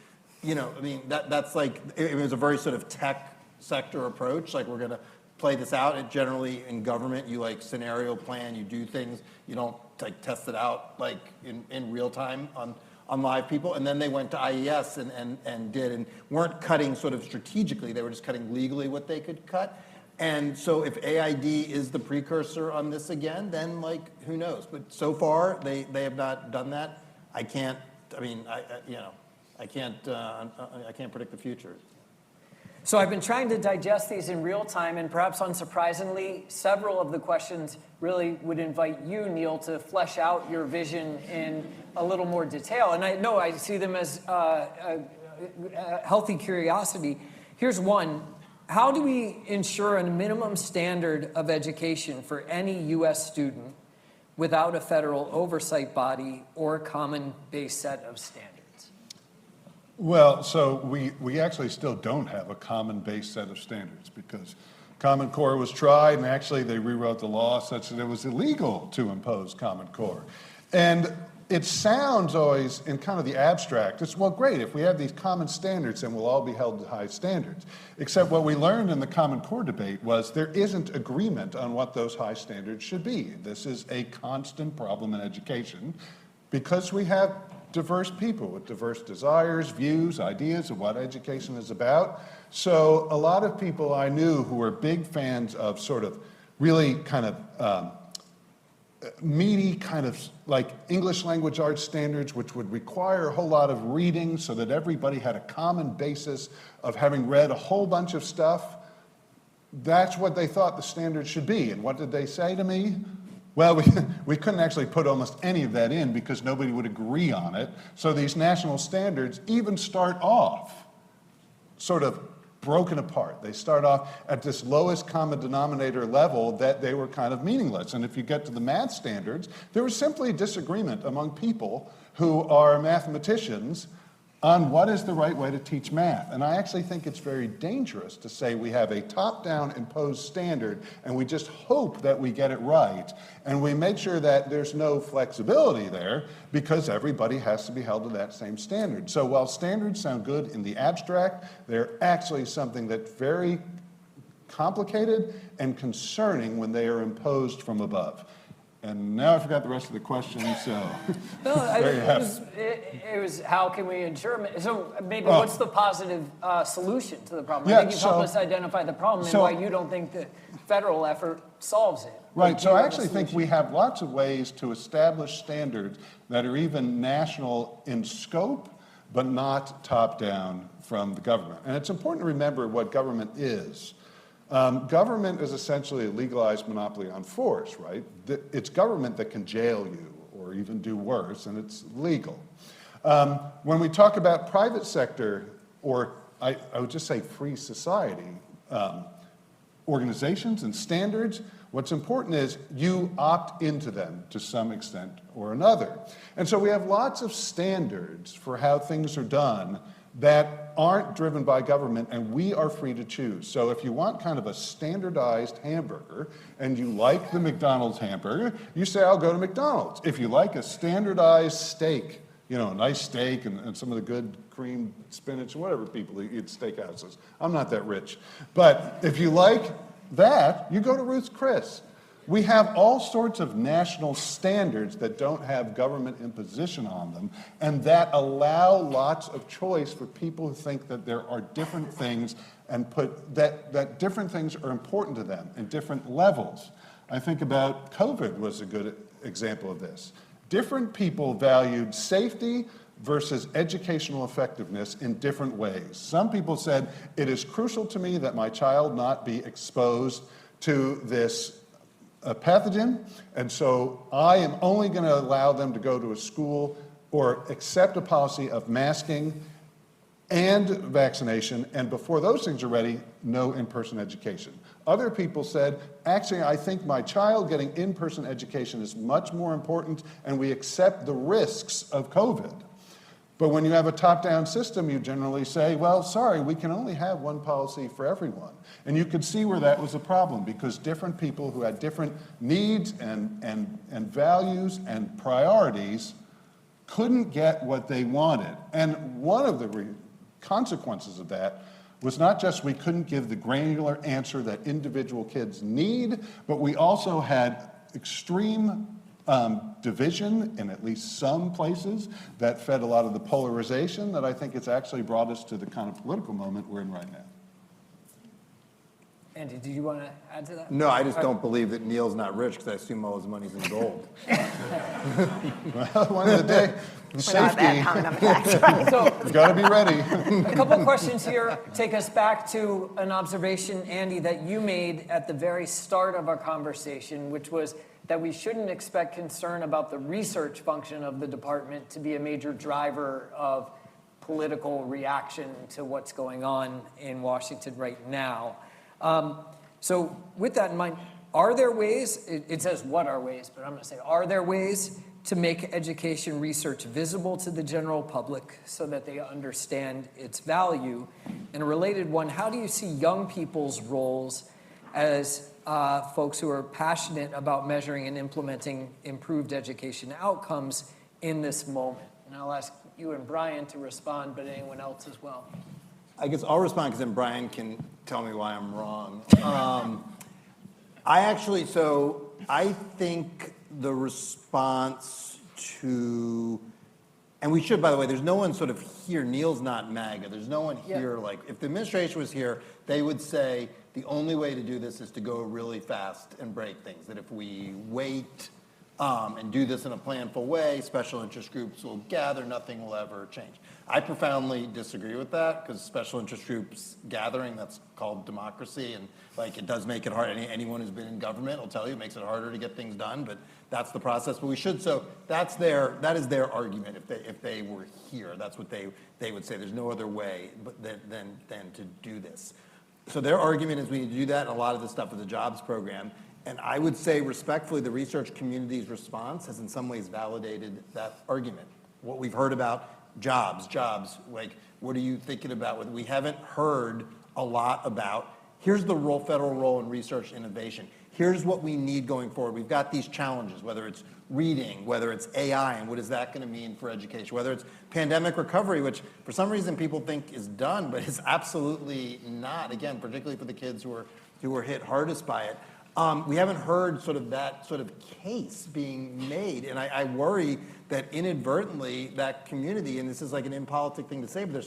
that's like, it was a very sort of tech sector approach. Like, we're going to play this out. It generally, in government, you like scenario plan, you do things, you don't like test it out like in real time on live people. And then they went to IES and weren't cutting sort of strategically, they were just cutting legally what they could cut. And so if AID is the precursor on this again, then like, who knows? But so far, they have not done that. I can't predict the future. So I've been trying to digest these in real time, and perhaps unsurprisingly, several of the questions really would invite you, Neil, to flesh out your vision in a little more detail. And I know I see them as a healthy curiosity. Here's one. How do we ensure a minimum standard of education for any U.S. student without a federal oversight body or a common base set of standards? Well, so we actually still don't have a common base set of standards because Common Core was tried, and actually they rewrote the law such that it was illegal to impose Common Core. And it sounds always in kind of the abstract, it's, well, great, if we have these common standards, then we'll all be held to high standards. Except what we learned in the Common Core debate was there isn't agreement on what those high standards should be. This is a constant problem in education because we have diverse people with diverse desires, views, ideas of what education is about. So a lot of people I knew who were big fans of sort of really kind of meaty kind of like English language arts standards, which would require a whole lot of reading so that everybody had a common basis of having read a whole bunch of stuff. That's what they thought the standards should be. And what did they say to me? Well, we couldn't actually put almost any of that in because nobody would agree on it. So these national standards even start off sort of broken apart. They start off at this lowest common denominator level that they were kind of meaningless. And if you get to the math standards, there was simply disagreement among people who are mathematicians on what is the right way to teach math. And I actually think it's very dangerous to say we have a top-down imposed standard and we just hope that we get it right. And we make sure that there's no flexibility there because everybody has to be held to that same standard. So while standards sound good in the abstract, they're actually something that's very complicated and concerning when they are imposed from above. And now I forgot the rest of the question, so it was how can we ensure, so maybe what's the positive solution to the problem? I think you've helped us identify the problem and why you don't think the federal effort solves it. Right, so I actually think we have lots of ways to establish standards that are even national in scope, but not top-down from the government. And it's important to remember what government is. Government is essentially a legalized monopoly on force, right? It's government that can jail you or even do worse, and it's legal. When we talk about private sector, or I would just say free society, organizations and standards, what's important is you opt into them to some extent or another. And so we have lots of standards for how things are done that aren't driven by government, and we are free to choose. So if you want kind of a standardized hamburger, and you like the McDonald's hamburger, you say, I'll go to McDonald's. If you like a standardized steak, you know, a nice steak and some of the good cream spinach, whatever people eat at steakhouses. I'm not that rich. But if you like that, you go to Ruth's Chris. We have all sorts of national standards that don't have government imposition on them and that allow lots of choice for people who think that there are different things and that different things are important to them in different levels. I think about COVID was a good example of this. Different people valued safety versus educational effectiveness in different ways. Some people said, it is crucial to me that my child not be exposed to this a pathogen, and so I am only going to allow them to go to a school or accept a policy of masking and vaccination, and before those things are ready, no in-person education. Other people said, actually, I think my child getting in-person education is much more important, and we accept the risks of COVID. But when you have a top-down system, you generally say, well, sorry, we can only have one policy for everyone. And you could see where that was a problem because different people who had different needs and values and priorities couldn't get what they wanted. And one of the consequences of that was not just we couldn't give the granular answer that individual kids need, but we also had extreme division in at least some places that fed a lot of the polarization that I think it's actually brought us to the kind of political moment we're in right now. Andy, did you want to add to that? No, I just don't believe that Neil's not rich because I assume all his money's in gold. Well, one of the day, Without that safety, comment on the facts, right? So you've got to be ready. a couple of questions here take us back to an observation, Andy, that you made at the very start of our conversation, which was that we shouldn't expect concern about the research function of the department to be a major driver of political reaction to what's going on in Washington right now. So with that in mind, are there ways, it says what are ways, but I'm going to say, are there ways to make education research visible to the general public so that they understand its value? And a related one, how do you see young people's roles as folks who are passionate about measuring and implementing improved education outcomes in this moment? And I'll ask you and Brian to respond, but anyone else as well. I guess I'll respond because then Brian can tell me why I'm wrong. I think the response to, and we should, by the way, there's no one sort of here, Neil's not MAGA, there's no one here, like, if the administration was here, they would say the only way to do this is to go really fast and break things, that if we wait and do this in a planful way, special interest groups will gather, nothing will ever change. I profoundly disagree with that because special interest groups gathering, that's called democracy, and like it does make it hard. Anyone who's been in government will tell you it makes it harder to get things done, but that's the process. But we should, so that is their argument if they were here. That's what they would say. There's no other way but than to do this. So their argument is we need to do that, and a lot of the stuff with the jobs program. And I would say respectfully, the research community's response has in some ways validated that argument. What we've heard about jobs, like what are you thinking about? We haven't heard a lot about, here's the federal role in research innovation. Here's what we need going forward. We've got these challenges, whether it's reading, whether it's AI, and what is that going to mean for education, whether it's pandemic recovery, which for some reason people think is done, but it's absolutely not, again, particularly for the kids who were hit hardest by it. We haven't heard sort of that sort of case being made, and I worry that inadvertently that community, and this is like an impolitic thing to say, but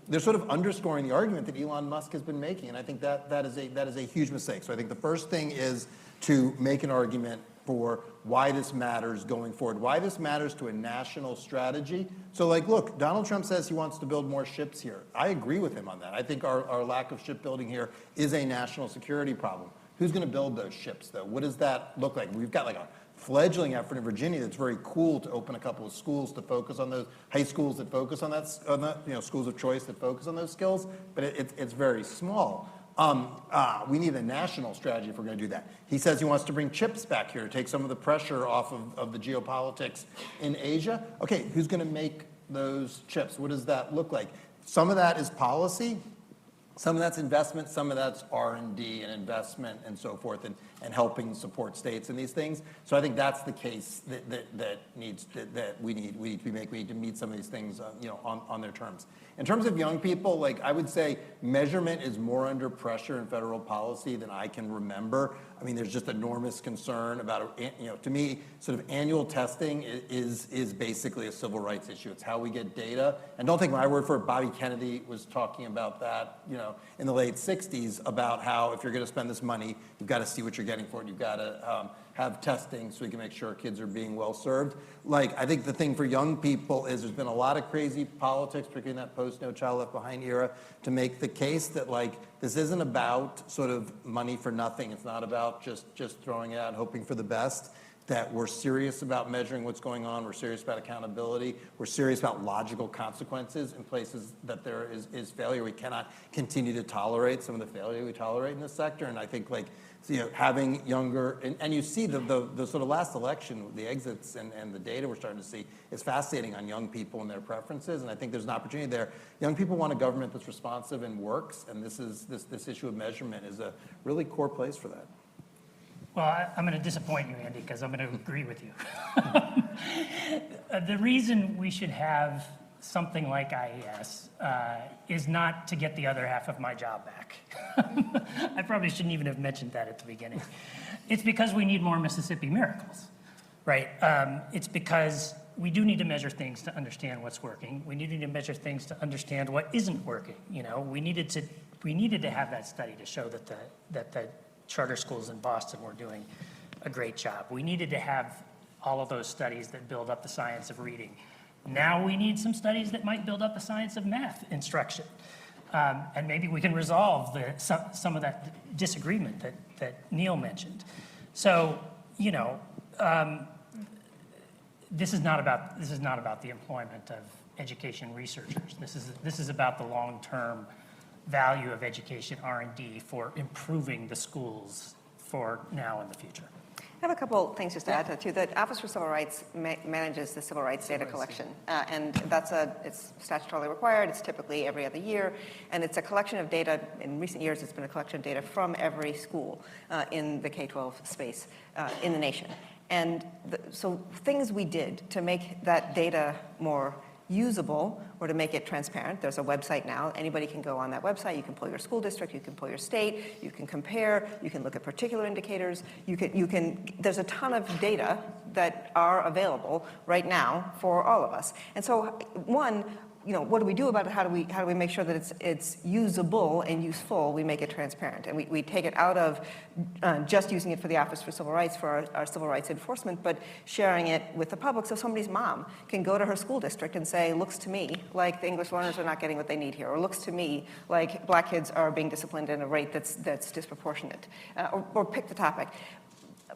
they're sort of underscoring the argument that Elon Musk has been making, and I think that is a huge mistake. So I think the first thing is to make an argument for why this matters going forward, why this matters to a national strategy. So like, look, Donald Trump says he wants to build more ships here. I agree with him on that. I think our lack of shipbuilding here is a national security problem. Who's going to build those ships, though? What does that look like? We've got like a fledgling effort in Virginia that's very cool to open a couple of schools to focus on those, high schools that focus on that, schools of choice that focus on those skills, but it's very small. We need a national strategy if we're going to do that. He says he wants to bring chips back here to take some of the pressure off of the geopolitics in Asia. Okay, who's going to make those chips? What does that look like? Some of that is policy. Some of that's investment, some of that's R&D and investment and so forth, and helping support states in these things. So I think that's the case that we need to make. We need to meet some of these things, on their terms. In terms of young people, like I would say, measurement is more under pressure in federal policy than I can remember. I mean, there's just enormous concern about, to me, sort of annual testing is basically a civil rights issue. It's how we get data. And don't take my word for it. Bobby Kennedy was talking about that, in the late 60s, about how if you're going to spend this money, you've got to see what you're getting for it. You've got to have testing so we can make sure kids are being well served. Like, I think the thing for young people is there's been a lot of crazy politics, particularly in that post-No Child Left Behind era, to make the case that, like, this isn't about sort of money for nothing. It's not about just throwing it out and hoping for the best, that we're serious about measuring what's going on. We're serious about accountability. We're serious about logical consequences in places that there is failure. We cannot continue to tolerate some of the failure we tolerate in this sector. And I think, like, having younger, and you see the sort of last election, the exits and the data we're starting to see is fascinating on young people and their preferences, and I think there's an opportunity there. Young people want a government that's responsive and works, and this issue of measurement is a really core place for that. Well, I'm going to disappoint you, Andy, because I'm going to agree with you. The reason we should have something like IES is not to get the other half of my job back. I probably shouldn't even have mentioned that at the beginning. It's because we need more Mississippi miracles, right? It's because we do need to measure things to understand what's working. We need to measure things to understand what isn't working. You know, we needed to have that study to show that the charter schools in Boston were doing a great job. We needed to have all of those studies that build up the science of reading. Now we need some studies that might build up the science of math instruction. And maybe we can resolve some of that disagreement that Neil mentioned. So, you know, this is not about the employment of education researchers. This is about the long-term value of education R&D for improving the schools for now and the future. I have a couple things just to add to that, too. The Office for Civil Rights manages the civil rights data collection, and it's statutorily required. It's typically every other year, and it's a collection of data. In recent years, it's been a collection of data from every school in the K-12 space in the nation. And so things we did to make that data more usable or to make it transparent. There's a website now. Anybody can go on that website. You can pull your school district. You can pull your state. You can compare. You can look at particular indicators. There's a ton of data that are available right now for all of us. And so, one, you know, what do we do about it? How do we make sure that it's usable and useful? We make it transparent, and we take it out of just using it for the Office for Civil Rights for our civil rights enforcement, but sharing it with the public, so somebody's mom can go to her school district and say, looks to me like the English learners are not getting what they need here, or looks to me like black kids are being disciplined at a rate that's disproportionate, or pick the topic.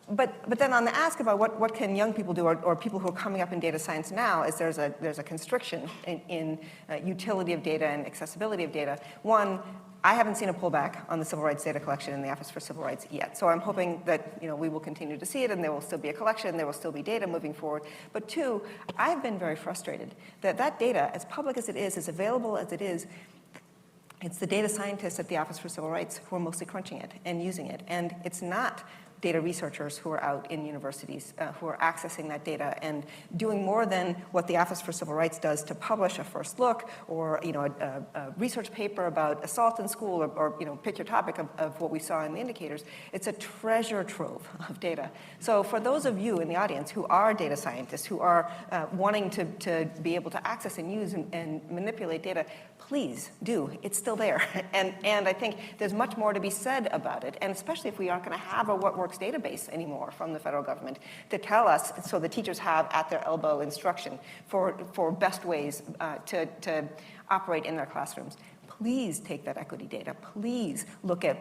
But then on the ask about what can young people do, or people who are coming up in data science now, is there's a constriction in utility of data and accessibility of data. One, I haven't seen a pullback on the civil rights data collection in the Office for Civil Rights yet. So I'm hoping that, you know, we will continue to see it, and there will still be a collection, there will still be data moving forward. But two, I've been very frustrated that data, as public as it is, as available as it is, it's the data scientists at the Office for Civil Rights who are mostly crunching it and using it. And it's not data researchers who are out in universities who are accessing that data and doing more than what the Office for Civil Rights does to publish a first look, or, you know, a research paper about assault in school, or you know, pick your topic of what we saw in the indicators. It's a treasure trove of data. So for those of you in the audience who are data scientists, who are wanting to be able to access and use and manipulate data, please do. It's still there. And I think there's much more to be said about it, and especially if we aren't going to have a What Works database anymore from the federal government to tell us, so the teachers have at their elbow instruction for best ways to operate in their classrooms. Please take that equity data. Please look at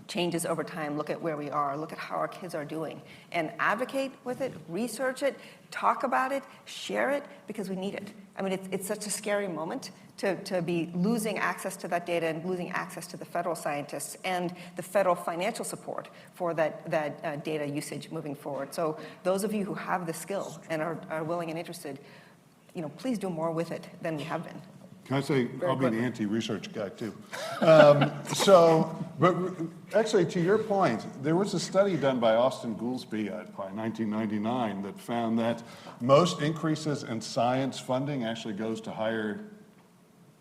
changes over time, look at where we are, look at how our kids are doing, and advocate with it, research it, talk about it, share it, because we need it. I mean, it's such a scary moment to be losing access to that data and losing access to the federal scientists and the federal financial support for that data usage moving forward. So those of you who have the skill and are willing and interested, you know, please do more with it than we have been. Can I say, I'll be the anti-research guy too. But actually, to your point, there was a study done by Austin Goolsbee by 1999 that found that most increases in science funding actually goes to higher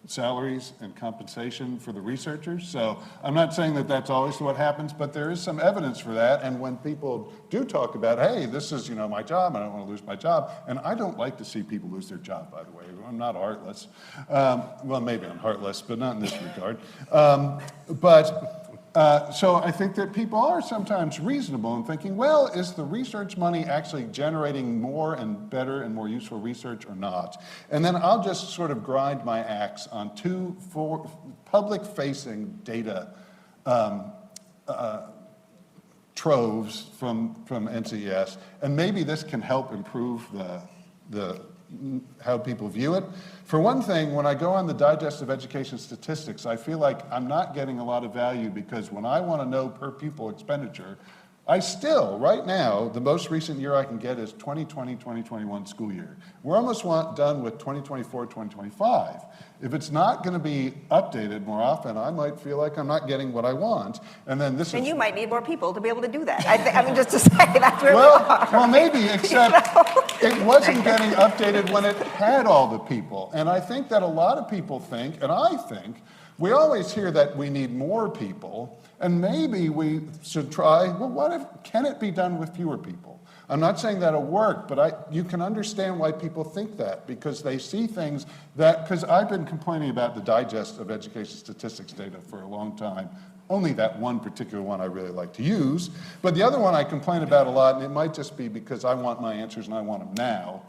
salaries and compensation for the researchers. So I'm not saying that that's always what happens, but there is some evidence for that. And when people do talk about, hey, this is, you know, my job, I don't want to lose my job. And I don't like to see people lose their job, by the way. I'm not heartless. Well, maybe I'm heartless, but not in this regard. So I think that people are sometimes reasonable in thinking, well, is the research money actually generating more and better and more useful research or not? And then I'll just sort of grind my axe on two public-facing data troves from NCES, and maybe this can help improve how people view it. For one thing, when I go on the Digest of Education Statistics, I feel like I'm not getting a lot of value, because when I want to know per pupil expenditure, I still, right now, the most recent year I can get is 2020-2021 school year. We're almost done with 2024-2025. If it's not going to be updated more often, I might feel like I'm not getting what I want. And then this and is... you might need more people to be able to do that. I mean, just to say, that's where we are. Well, maybe, except You know? it wasn't getting updated when it had all the people. And I think that a lot of people think, and I think, We always hear that we need more people, and maybe we should try, well, what if, can it be done with fewer people? I'm not saying that'll work, but you can understand why people think that, because they see things that, because I've been complaining about the digest of education statistics data for a long time. Only that one particular one I really like to use, but the other one I complain about a lot, and it might just be because I want my answers and I want them now,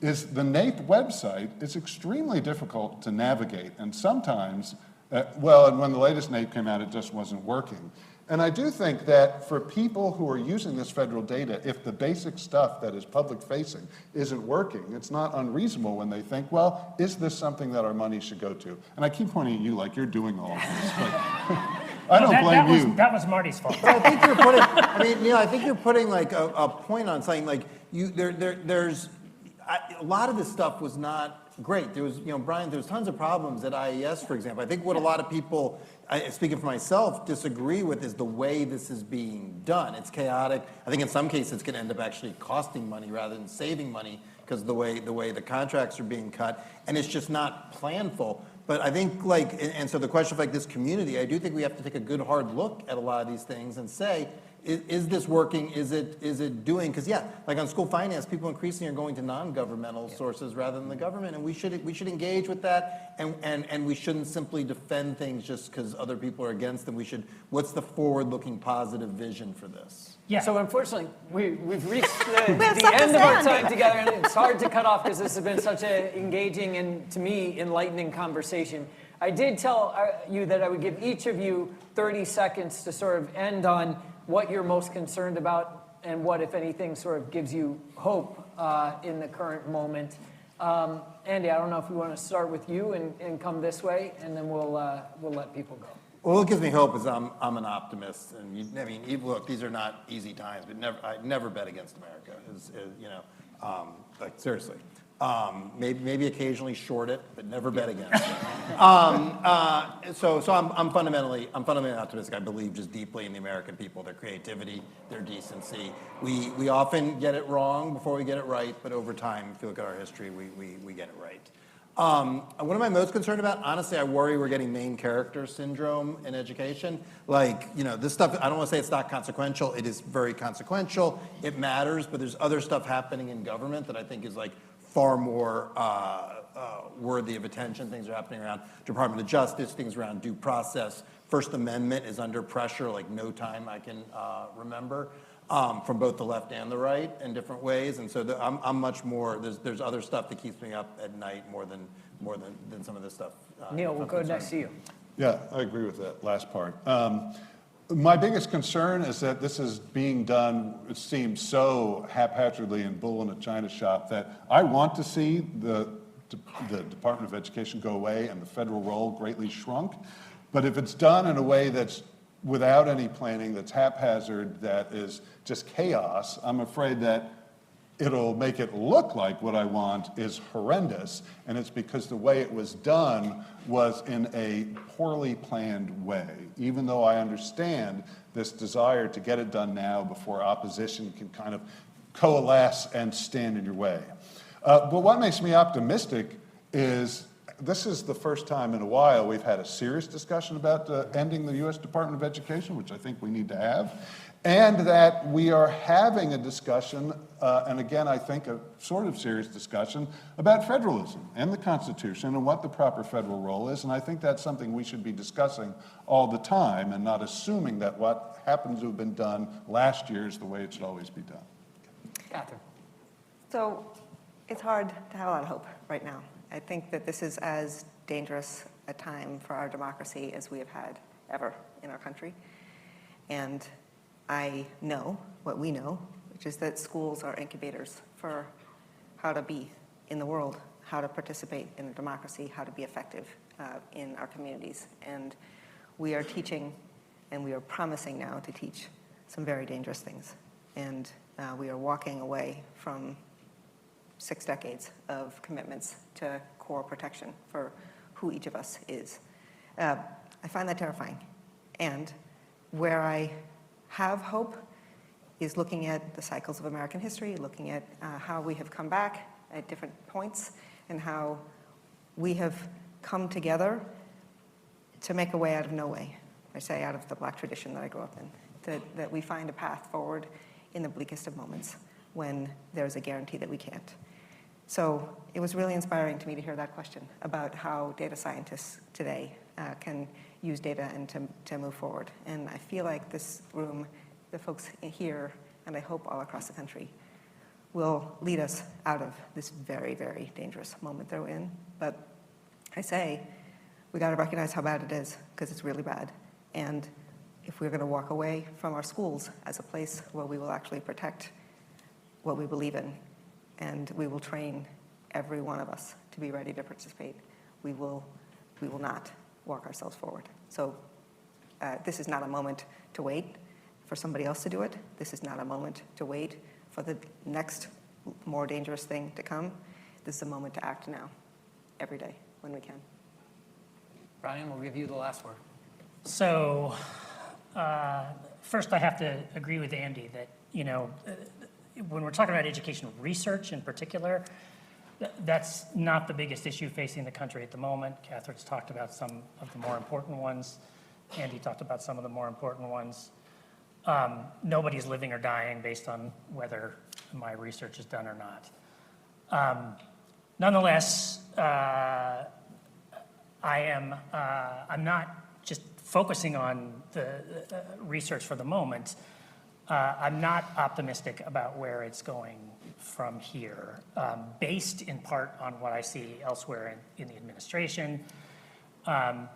is the NAEP website is extremely difficult to navigate, and sometimes, and when the latest NAEP came out, it just wasn't working. And I do think that for people who are using this federal data, if the basic stuff that is public-facing isn't working, it's not unreasonable when they think, well, is this something that our money should go to? And I keep pointing at you like you're doing all of this, but I don't blame you. That was Marty's fault. I think you're putting, I mean, Neil, I think you're putting like a point on something like there's a lot of this stuff was not great. There was, Brian, there was tons of problems at IES, for example. I think what a lot of people, speaking for myself, disagree with is the way this is being done. It's chaotic. I think in some cases it's going to end up actually costing money rather than saving money because of the way the contracts are being cut, and it's just not planful. But I think and so the question of this community, I do think we have to take a good hard look at a lot of these things and say, is this working? Is it doing? Because on school finance, people increasingly are going to non-governmental sources rather than the government, and we should engage with that, and we shouldn't simply defend things just because other people are against them. What's the forward-looking positive vision for this? Yeah. So unfortunately, we've reached the end of our time together, and it's hard to cut off because this has been such an engaging and, to me, enlightening conversation. I did tell you that I would give each of you 30 seconds to sort of end on what you're most concerned about and what, if anything, sort of gives you hope in the current moment. Andy, I don't know if we want to start with you and come this way, and then we'll let people go. Well, what gives me hope is I'm an optimist, and look, these are not easy times, but I never bet against America. Seriously. Maybe occasionally short it, but never bet against it. So I'm fundamentally optimistic. I believe just deeply in the American people, their creativity, their decency. We often get it wrong before we get it right, but over time, if you look at our history, we get it right. What am I most concerned about? Honestly, I worry we're getting main character syndrome in education. This stuff, I don't want to say it's not consequential. It is very consequential. It matters, but there's other stuff happening in government that I think is far more worthy of attention. Things are happening around Department of Justice, things around due process. First Amendment is under pressure like no time I can remember, from both the left and the right in different ways. And so I'm much more, there's other stuff that keeps me up at night more than some of this stuff. Neil, we'll go next to you. Yeah, I agree with that last part. My biggest concern is that this is being done, it seems so haphazardly and bull in a china shop, that I want to see the Department of Education go away and the federal role greatly shrunk. But if it's done in a way that's without any planning, that's haphazard, that is just chaos, I'm afraid that it'll make it look like what I want is horrendous, and it's because the way it was done was in a poorly planned way, even though I understand this desire to get it done now before opposition can kind of coalesce and stand in your way. But what makes me optimistic is this is the first time in a while we've had a serious discussion about ending the U.S. Department of Education, which I think we need to have, and that we are having a discussion, and again, I think a sort of serious discussion, about federalism and the Constitution and what the proper federal role is, and I think that's something we should be discussing all the time and not assuming that what happens to have been done last year is the way it should always be done. Catherine. So it's hard to have a lot of hope right now. I think that this is as dangerous a time for our democracy as we have had ever in our country. And I know what we know, which is that schools are incubators for how to be in the world, how to participate in a democracy, how to be effective in our communities. And we are teaching, and we are promising now to teach some very dangerous things. And we are walking away from 6 decades of commitments to core protection for who each of us is. I find that terrifying. And where I have hope is looking at the cycles of American history, looking at how we have come back at different points and how we have come together to make a way out of no way, I say out of the Black tradition that I grew up in, that we find a path forward in the bleakest of moments when there's a guarantee that we can't. So it was really inspiring to me to hear that question about how data scientists today can use data and to move forward. And I feel like this room, the folks here, and I hope all across the country, will lead us out of this very, very dangerous moment they're in. But I say, we got to recognize how bad it is, because it's really bad. And if we're going to walk away from our schools as a place where we will actually protect what we believe in, and we will train every one of us to be ready to participate, we will not walk ourselves forward. So this is not a moment to wait for somebody else to do it. This is not a moment to wait for the next more dangerous thing to come. This is a moment to act now, every day, when we can. Brian, we'll give you the last word. So first I have to agree with Andy that, when we're talking about educational research in particular, that's not the biggest issue facing the country at the moment. Catherine's talked about some of the more important ones. Andy talked about some of the more important ones. Nobody's living or dying based on whether my research is done or not. Nonetheless, I'm not just focusing on the research for the moment. I'm not optimistic about where it's going from here, based in part on what I see elsewhere in the administration. To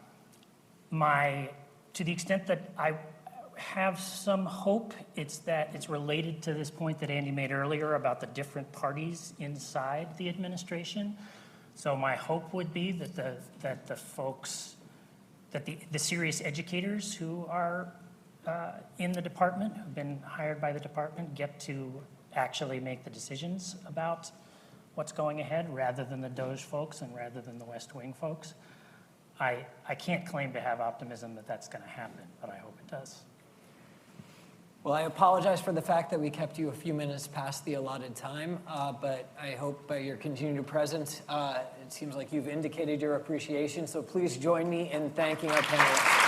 the extent that I have some hope, it's that it's related to this point that Andy made earlier about the different parties inside the administration. So my hope would be that the folks, that the serious educators who are in the department, who've been hired by the department, get to actually make the decisions about what's going ahead rather than the DOGE folks and rather than the West Wing folks. I can't claim to have optimism that that's going to happen, but I hope it does. Well, I apologize for the fact that we kept you a few minutes past the allotted time, but I hope by your continued presence, it seems like you've indicated your appreciation. So please join me in thanking our panelists.